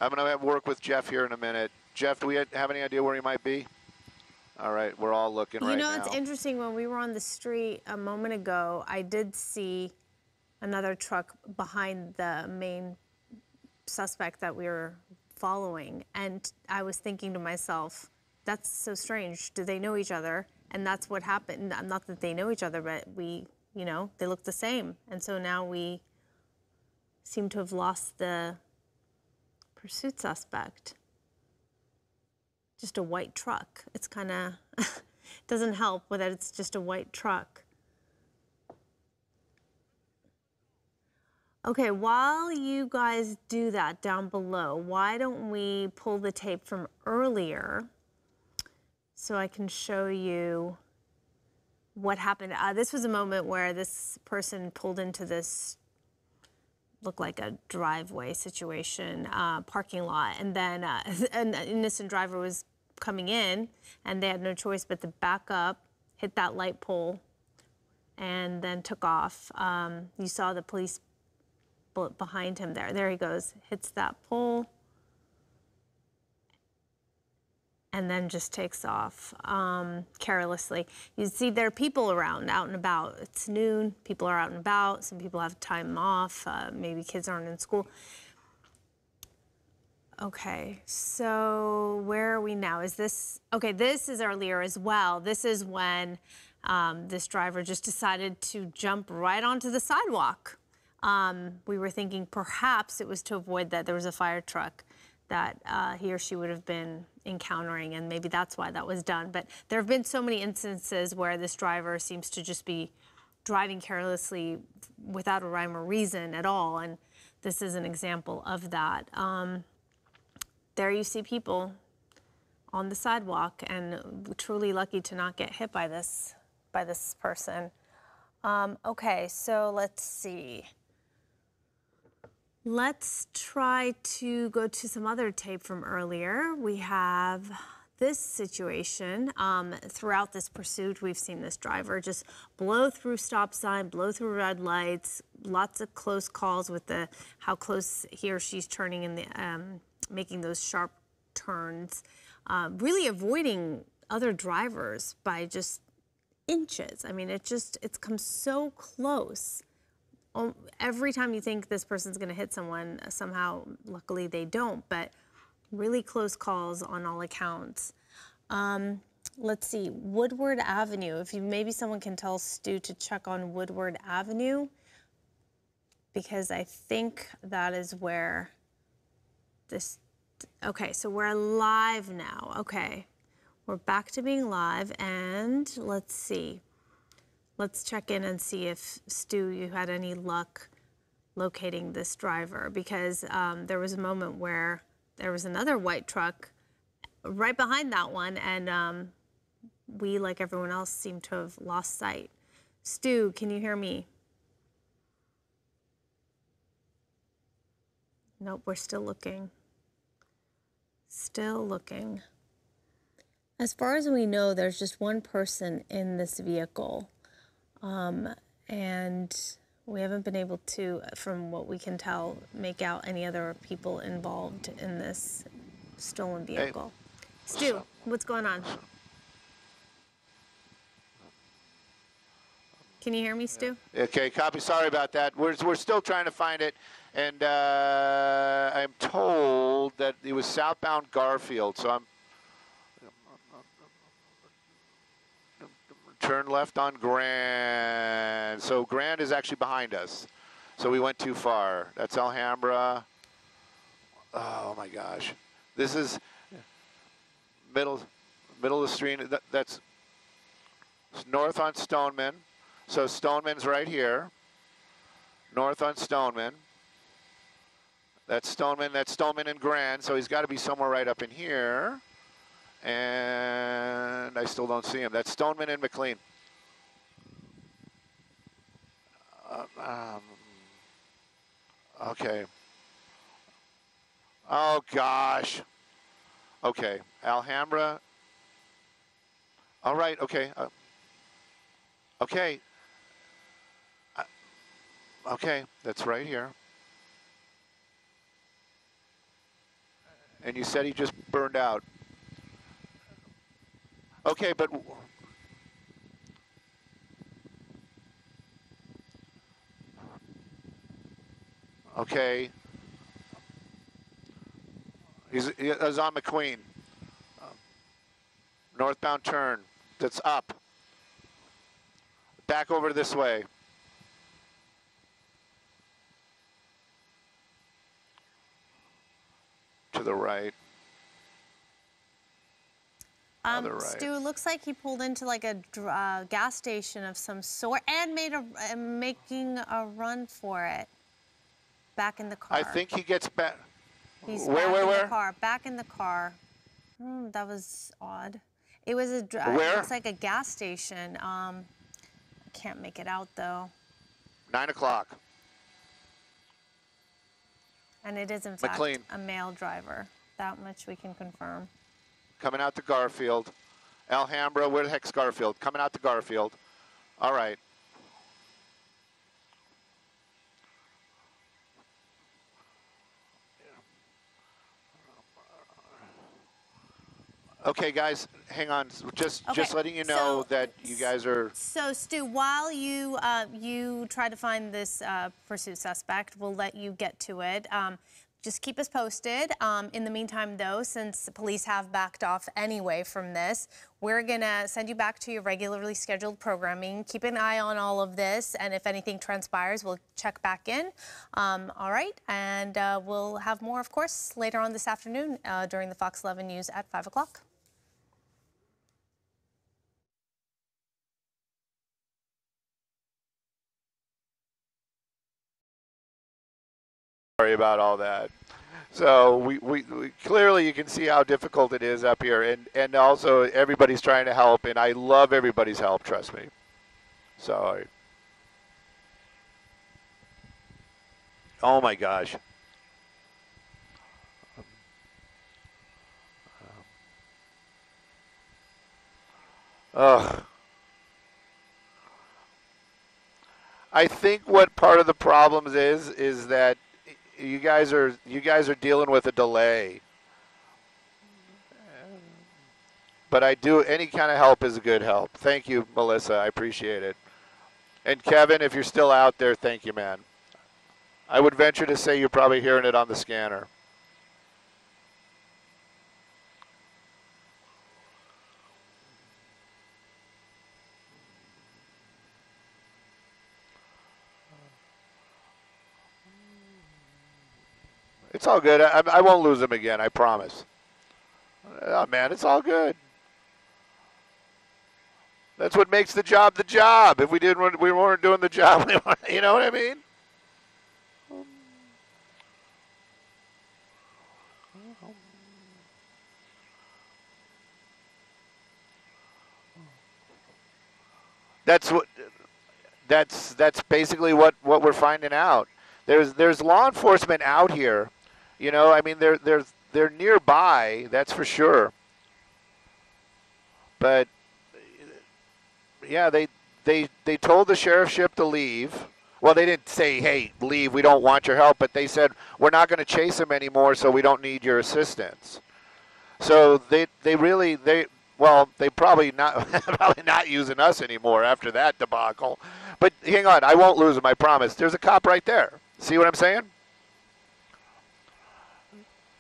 I'm going to work with Jeff here in a minute. Jeff, do we have any idea where he might be? All right, we're all looking right now. It's interesting. When we were on the street a moment ago, I did see another truck behind the main suspect that we were following, and I was thinking to myself, that's so strange. Do they know each other? And that's what happened. Not that they know each other, but they look the same. And so now we seem to have lost the pursuit suspect. Just a white truck. It's kind of, doesn't help with that it's just a white truck. Okay, while you guys do that down below, why don't we pull the tape from earlier so I can show you what happened. This was a moment where this person pulled into this, looked like a driveway situation, parking lot, and then an innocent driver was coming in, and they had no choice but to back up, hit that light pole, and then took off. You saw the police bullet behind him there. There he goes, hits that pole. and then just takes off carelessly. You see there are people around, out and about. It's noon, people are out and about. Some people have time off, maybe kids aren't in school. Okay, so where are we now? Is this, okay, this is earlier as well. This is when this driver just decided to jump right onto the sidewalk. We were thinking perhaps it was to avoid that there was a fire truck that he or she would have been encountering, and maybe that's why that was done. But there have been so many instances where this driver seems to just be driving carelessly without a rhyme or reason at all, and this is an example of that. There you see people on the sidewalk, and truly lucky to not get hit by this person. Okay, so let's see. Let's try to go to some other tape from earlier. We have this situation. Throughout this pursuit, we've seen this driver just blow through stop sign, blow through red lights, lots of close calls with how close he or she's turning in the, making those sharp turns, really avoiding other drivers by just inches. I mean, it's come so close. Every time you think this person's going to hit someone, somehow, luckily they don't, but really close calls on all accounts. Let's see, Woodward Avenue. Maybe someone can tell Stu to check on Woodward Avenue, because I think that is where this, okay, so we're live now. Okay, we're back to being live, and let's see. Let's check in and see if, Stu, you had any luck locating this driver, because there was a moment where there was another white truck right behind that one, and we, like everyone else, seem to have lost sight. Stu, can you hear me? Nope, we're still looking. Still looking. As far as we know, there's just one person in this vehicle. And we haven't been able to, from what we can tell, make out any other people involved in this stolen vehicle. Hey. Stu, what's going on? Can you hear me, Stu? Okay, copy. Sorry about that. We're still trying to find it, and I'm told that it was southbound Garfield, so I'm turn left on Grand. So Grand is actually behind us. So we went too far. That's Alhambra. Oh my gosh. This is middle of the street. That's north on Stoneman. So Stoneman's right here. North on Stoneman. That's Stoneman and Grand. So he's got to be somewhere right up in here. And I still don't see him. That's Stoneman and McLean. Okay. Oh, gosh. Okay. Alhambra. All right. Okay. Okay. Okay. That's right here. And you said he just burned out. Okay, but okay, he's on McQueen. Northbound turn. That's up. Back over this way. To the right. Right. Stu, it looks like he pulled into like a gas station of some sort and making a run for it. Back in the car. I think he gets back. He's where? The car. Back in the car. That was odd. It was it looks like a gas station. I can't make it out though. 9 o'clock. And it is in fact McLean. A male driver. That much we can confirm. Coming out to Garfield. Alhambra, where the heck's Garfield? Coming out to Garfield. All right. Okay, guys, hang on. Just Okay, letting you know that you guys are. So, Stu, while you try to find this pursuit suspect, we'll let you get to it. Just keep us posted. In the meantime, though, since the police have backed off anyway from this, we're gonna send you back to your regularly scheduled programming. Keep an eye on all of this, and if anything transpires, we'll check back in. All right, and we'll have more, of course, later on this afternoon during the Fox 11 News at 5 o'clock. Sorry about all that. So we clearly you can see how difficult it is up here, and also everybody's trying to help, and I love everybody's help. Trust me. Sorry. Oh my gosh. Ugh. I think what part of the problems is that you guys are dealing with a delay. But I do, any kind of help is a good help. Thank you, Melissa. I appreciate it. And Kevin, if you're still out there, thank you, man. I would venture to say you're probably hearing it on the scanner. It's all good. I won't lose him again, I promise. Oh, man, it's all good. That's what makes the job the job. If we weren't doing the job, you know what I mean? That's basically what we're finding out. There's law enforcement out here, you know. I mean, they're nearby. That's for sure. But yeah, they told the sheriff's ship to leave. Well, they didn't say, "Hey, leave. We don't want your help," but they said, "We're not going to chase him anymore, so we don't need your assistance." So they probably not using us anymore after that debacle. But hang on, I won't lose him, I promise. There's a cop right there. See what I'm saying?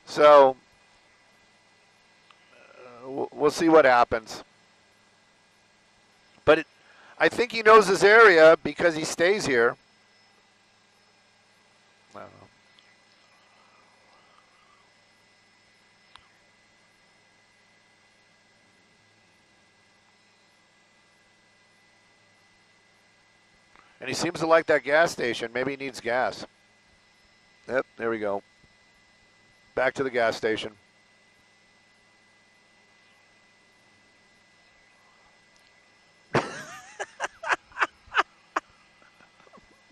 So we'll see what happens. But I think he knows his area because he stays here. I don't know. And he seems to like that gas station. Maybe he needs gas. Yep, there we go. Back to the gas station.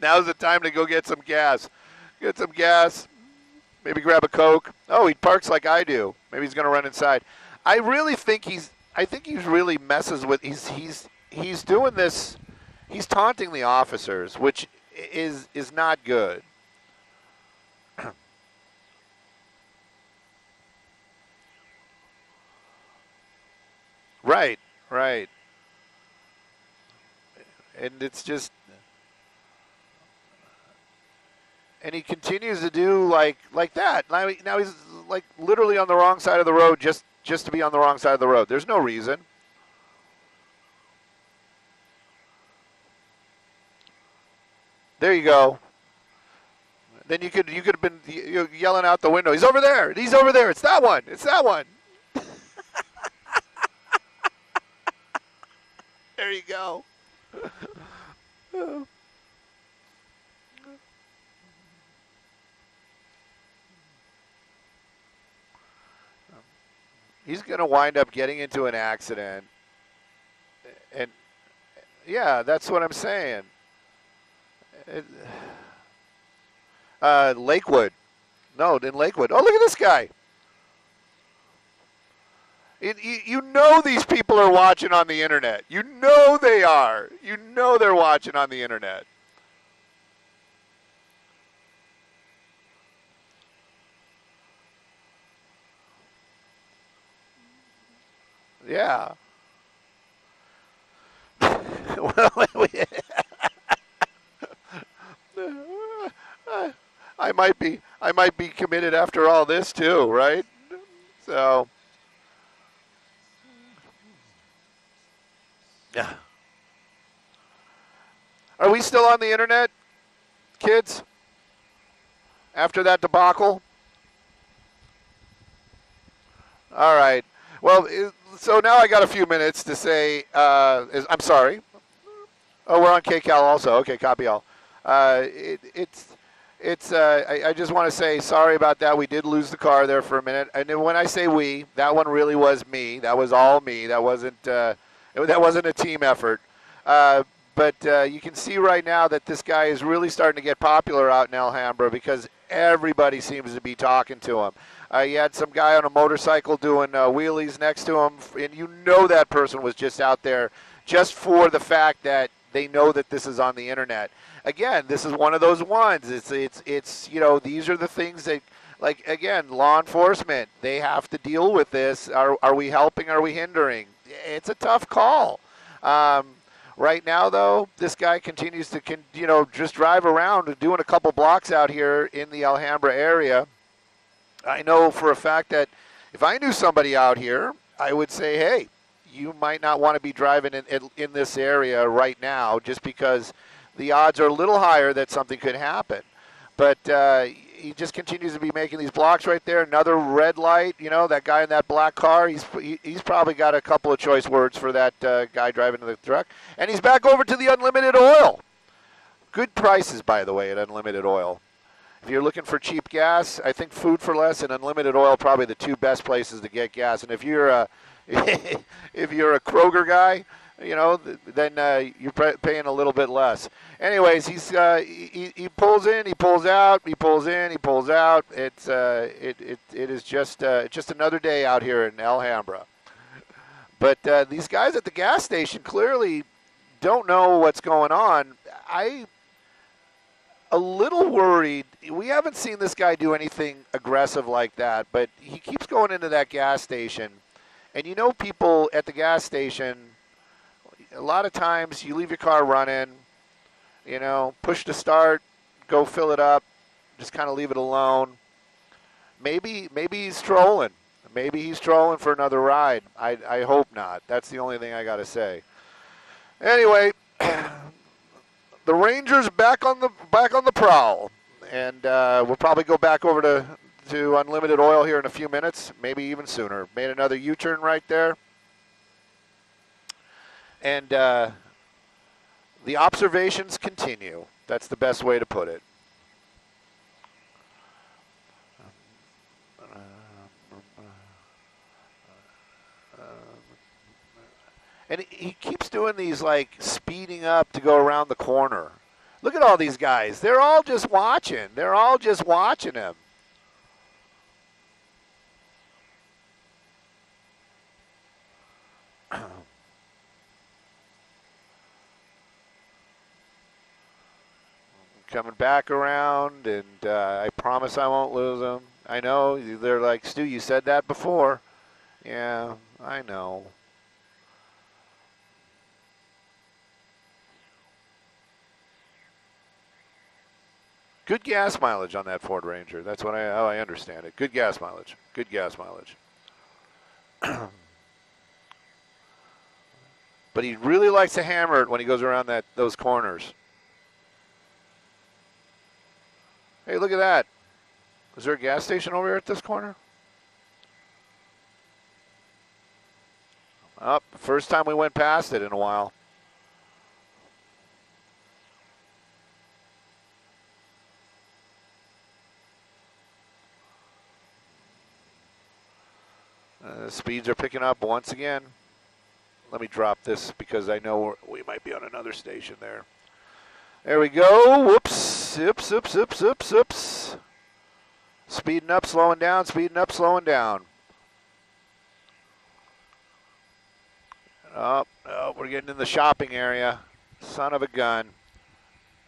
Now's the time to go get some gas. Get some gas. Maybe grab a Coke. Oh, he parks like I do. Maybe he's going to run inside. I really think I think he's really messes with. He's doing this. He's taunting the officers, which is not good. Right, right. And it's just, and he continues to do like that. Now he's like literally on the wrong side of the road just to be on the wrong side of the road. There's no reason. There you go. Then you could have been yelling out the window. He's over there. He's over there. It's that one. It's that one. There you go. He's going to wind up getting into an accident. And yeah, that's what I'm saying. Lakewood. No, in Lakewood. Oh, look at this guy. You know these people are watching on the internet. You know they are. You know they're watching on the internet. Yeah. Well, I might be committed after all this too, right? So, yeah. Are we still on the internet, kids? After that debacle? All right. Well, so now I got a few minutes to say. I'm sorry. Oh, we're on KCAL also. Okay, copy all. I just want to say sorry about that. We did lose the car there for a minute, and then when I say we, that one really was me. That was all me. That wasn't a team effort. But you can see right now that this guy is really starting to get popular out in Alhambra because everybody seems to be talking to him. You had some guy on a motorcycle doing wheelies next to him, and you know that person was just out there just for the fact that they know that this is on the internet. Again, this is one of those ones. It's these are the things that, like, again, law enforcement, they have to deal with this. Are we helping? Are we hindering? It's a tough call. Right now, though, this guy continues to just drive around doing a couple blocks out here in the Alhambra area. I know for a fact that if I knew somebody out here, I would say, hey, you might not want to be driving in this area right now just because the odds are a little higher that something could happen. But he just continues to be making these blocks right there. Another red light, that guy in that black car, he's probably got a couple of choice words for that guy driving the truck. And he's back over to the unlimited oil. Good prices, by the way, at unlimited oil. If you're looking for cheap gas, I think Food for Less and Unlimited Oil probably the two best places to get gas. And if you're a Kroger guy, then you're paying a little bit less. Anyways, he pulls in, he pulls out, he pulls in, he pulls out. It is just another day out here in Alhambra. But these guys at the gas station clearly don't know what's going on. A little worried. We haven't seen this guy do anything aggressive like that, but he keeps going into that gas station. And people at the gas station, a lot of times you leave your car running, push to start, go fill it up, just kind of leave it alone. Maybe he's trolling. Maybe he's trolling for another ride. I hope not. That's the only thing I got to say. Anyway, the Rangers back on the prowl, and we'll probably go back over to Unlimited Oil here in a few minutes, maybe even sooner. Made another U-turn right there, and the observations continue. That's the best way to put it. And he keeps doing these, like, speeding up to go around the corner. Look at all these guys. They're all just watching. They're all just watching him. Coming back around, and I promise I won't lose him. I know. They're like, Stu, you said that before. Yeah, I know. Good gas mileage on that Ford Ranger. That's how I understand it. Good gas mileage. Good gas mileage. But he really likes to hammer it when he goes around those corners. Hey, look at that. Is there a gas station over here at this corner? Oh, first time we went past it in a while. Speeds are picking up once again. Let me drop this because I know we might be on another station there. There we go. Whoops. Oops, oops, oops, oops, oops. Speeding up, slowing down, speeding up, slowing down. Oh, we're getting in the shopping area. Son of a gun.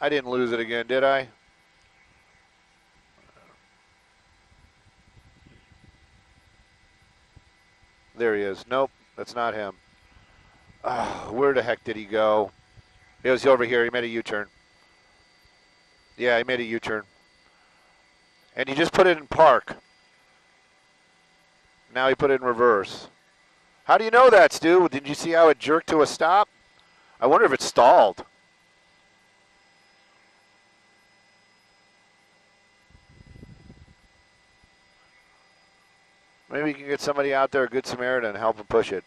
I didn't lose it again, did I? There he is. Nope. That's not him. Where the heck did he go? He was over here. He made a U-turn. Yeah, he made a U-turn. And he just put it in park. Now he put it in reverse. How do you know that, Stu? Did you see how it jerked to a stop? I wonder if it stalled. Maybe you can get somebody out there, a good Samaritan, and help him push it.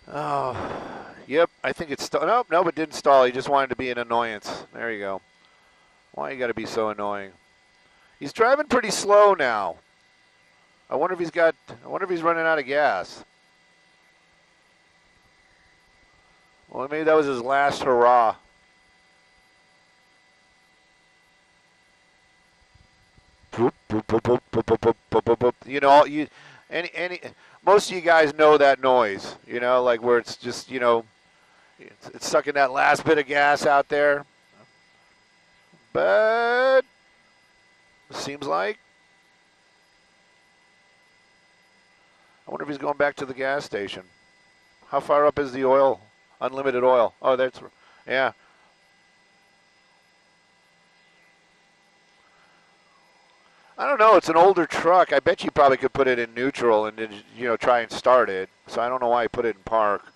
Oh, yep, I think it's stalled. Nope, it didn't stall. He just wanted to be an annoyance. There you go. Why you got to be so annoying? He's driving pretty slow now. I wonder if he's running out of gas. Well, maybe that was his last hurrah. You know, most of you guys know that noise. You know, like where it's just, you know, it's sucking that last bit of gas out there. But seems like. I wonder if he's going back to the gas station. How far up is the oil? Unlimited oil. Oh, that's, yeah. I don't know. It's an older truck. I bet you probably could put it in neutral and, you know, try and start it. So I don't know why he put it in park.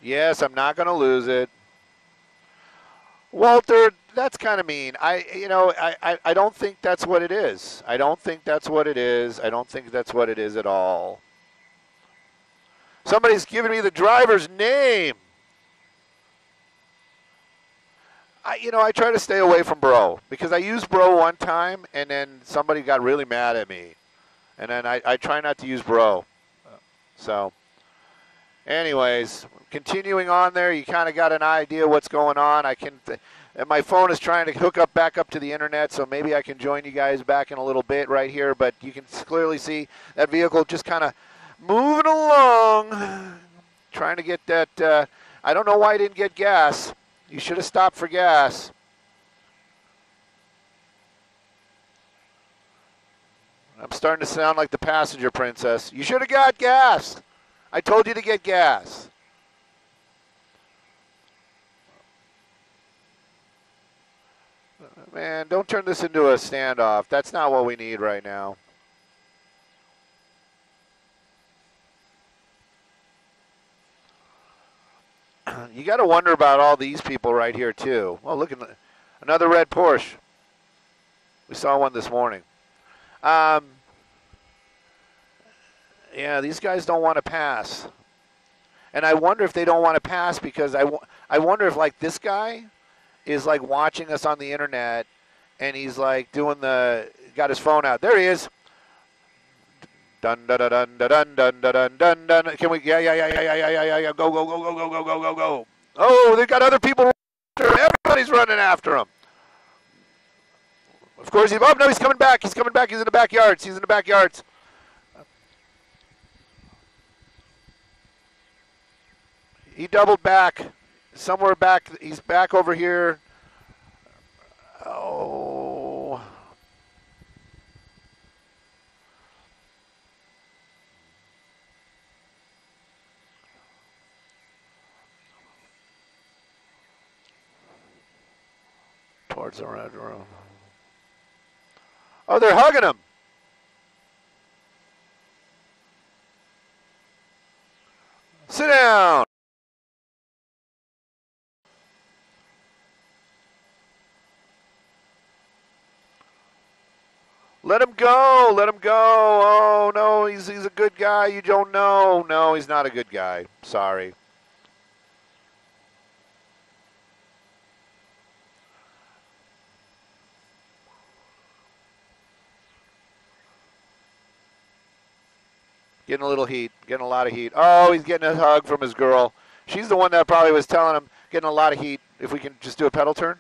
Yes, I'm not going to lose it. Walter, that's kind of mean. I don't think that's what it is. I don't think that's what it is. I don't think that's what it is at all. Somebody's giving me the driver's name. I try to stay away from bro because I used bro one time and then somebody got really mad at me. And then I try not to use bro. So, anyways, continuing on there, you kind of got an idea what's going on. And my phone is trying to hook up back up to the internet, so maybe I can join you guys back in a little bit right here. But you can clearly see that vehicle just kind of moving along, trying to get that. I don't know why I didn't get gas. You should have stopped for gas. I'm starting to sound like the passenger princess. You should have got gas. I told you to get gas. Man, don't turn this into a standoff. That's not what we need right now. You got to wonder about all these people right here, too. Well, look at another red Porsche. We saw one this morning. Yeah, these guys don't want to pass. And I wonder if they don't want to pass because I wonder if, like, this guy is, like, watching us on the internet and he's, like, got his phone out. There he is. Dun, dun, dun, dun, dun, dun, dun, dun, dun. Can we, yeah. Go. Oh, they've got other people. Everybody's running after him. Of course, no, he's coming back. He's coming back. He's in the backyards. He doubled back. Somewhere back. He's back over here. Oh. Towards the red room. Oh, they're hugging him. Sit down. Let him go. Oh, no, he's a good guy. You don't know. No, he's not a good guy. Sorry. Getting a little heat. Getting a lot of heat. Oh, he's getting a hug from his girl. She's the one that probably was telling him, getting a lot of heat. If we can just do a pedal turn.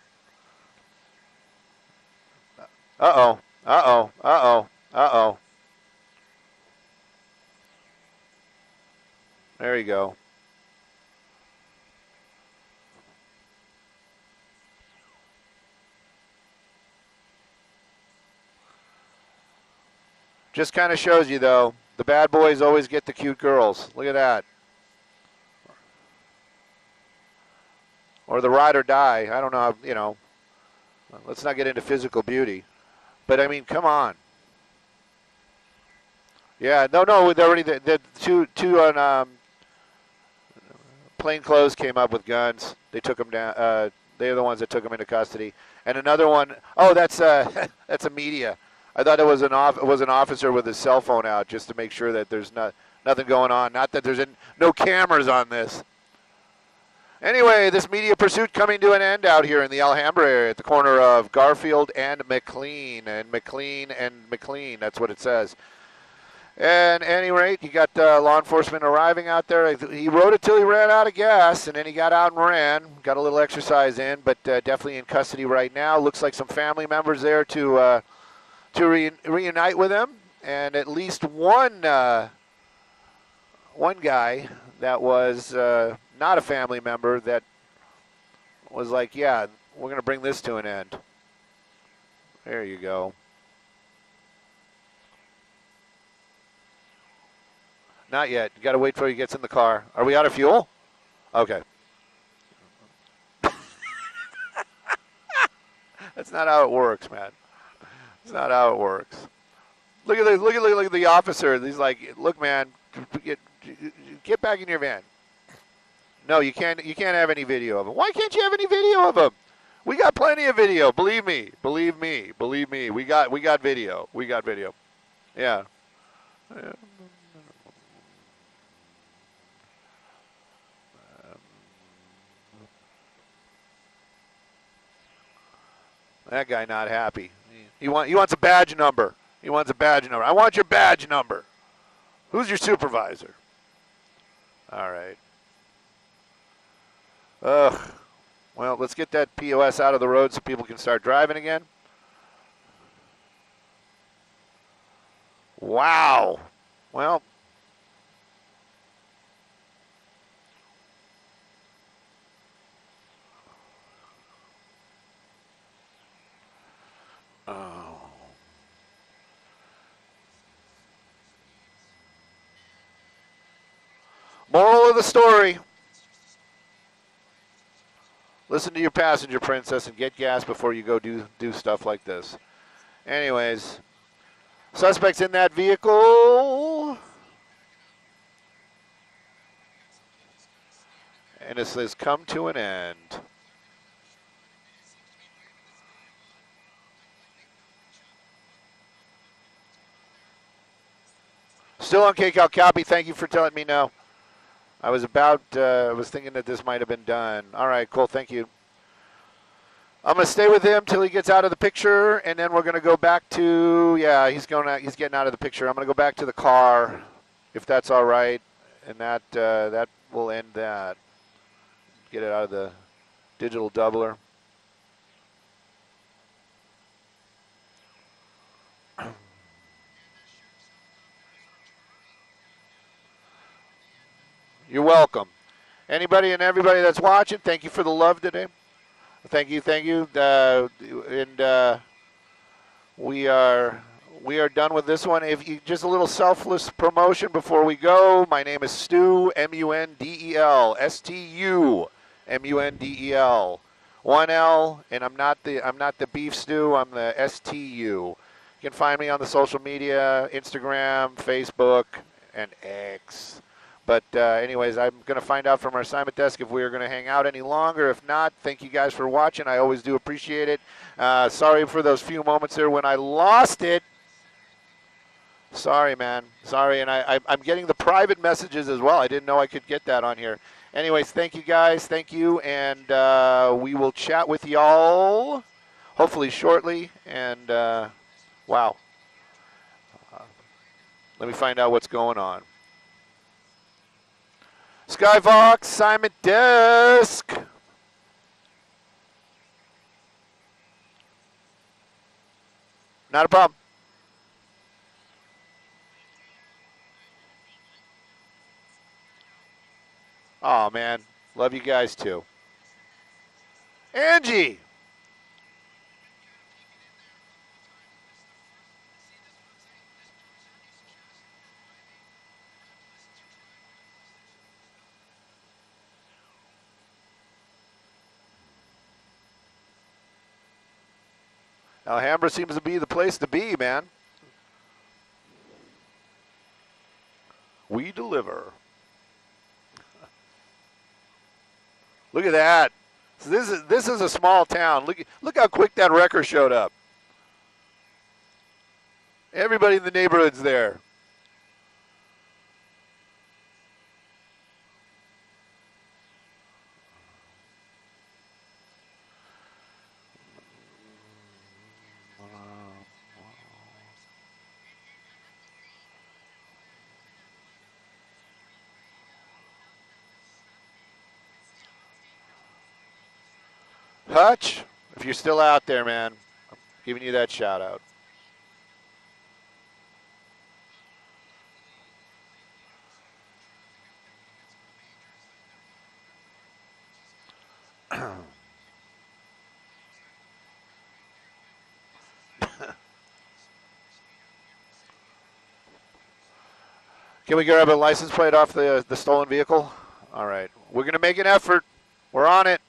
Uh-oh. Uh-oh. Uh-oh. Uh-oh. There you go. Just kind of shows you, though, the bad boys always get the cute girls. Look at that. Or the ride or die. I don't know, you know. Let's not get into physical beauty. But, I mean, come on. Yeah, no, already the two on plain clothes came up with guns. They took them down. They're the ones that took them into custody. And another one, oh, that's that's a media. I thought it was an officer with his cell phone out just to make sure that there's nothing going on. Not that there's no cameras on this. Anyway, this media pursuit coming to an end out here in the Alhambra area at the corner of Garfield and McLean. And McLean, that's what it says. And at any rate, you got law enforcement arriving out there. He rode it till he ran out of gas, and then he got out and ran. Got a little exercise in, but definitely in custody right now. Looks like some family members there to reunite with him. And at least one guy that was not a family member that was like, yeah, we're going to bring this to an end. There you go. Not yet. You got to wait till he gets in the car. Are we out of fuel? Okay. That's not how it works, man. That's not how it works. Look at the officer. He's like, look, man, get back in your van. No, you can't have any video of him. Why can't you have any video of him? We got plenty of video. Believe me. We got video. Yeah. That guy not happy. He wants a badge number. I want your badge number. Who's your supervisor? All right. Ugh. Well, let's get that POS out of the road so people can start driving again. Wow. Well. Oh. Moral of the story. Listen to your passenger, princess, and get gas before you go do stuff like this. Anyways, suspects in that vehicle. And it says, come to an end. Still on KCAL copy. Thank you for telling me no. I was thinking that this might have been done. All right, cool. Thank you. I'm going to stay with him till he gets out of the picture, and then we're going to go back to, yeah, he's getting out of the picture. I'm going to go back to the car, if that's all right, and that will end that. Get it out of the digital doubler. You're welcome. Anybody and everybody that's watching, thank you for the love today. Thank you. We are done with this one. If you just a little selfless promotion before we go. My name is Stu, M-U-N-D-E-L, S-T-U, M-U-N-D-E-L. 1 L, and I'm not the beef stew. I'm the S-T-U. You can find me on the social media, Instagram, Facebook, and X. But anyways, I'm going to find out from our assignment desk if we're going to hang out any longer. If not, thank you guys for watching. I always do appreciate it. Sorry for those few moments there when I lost it. Sorry, man. Sorry, and I'm getting the private messages as well. I didn't know I could get that on here. Anyways, thank you guys. Thank you, and we will chat with y'all hopefully shortly. And, wow. Let me find out what's going on. Skyvox, Simon Desk. Not a problem. Oh, man. Love you guys, too. Angie. Alhambra seems to be the place to be, man. We deliver. Look at that. So this is a small town. Look how quick that wrecker showed up. Everybody in the neighborhood's there. Hutch, if you're still out there, man, I'm giving you that shout out. Can we grab a license plate off the stolen vehicle? All right. We're going to make an effort. We're on it.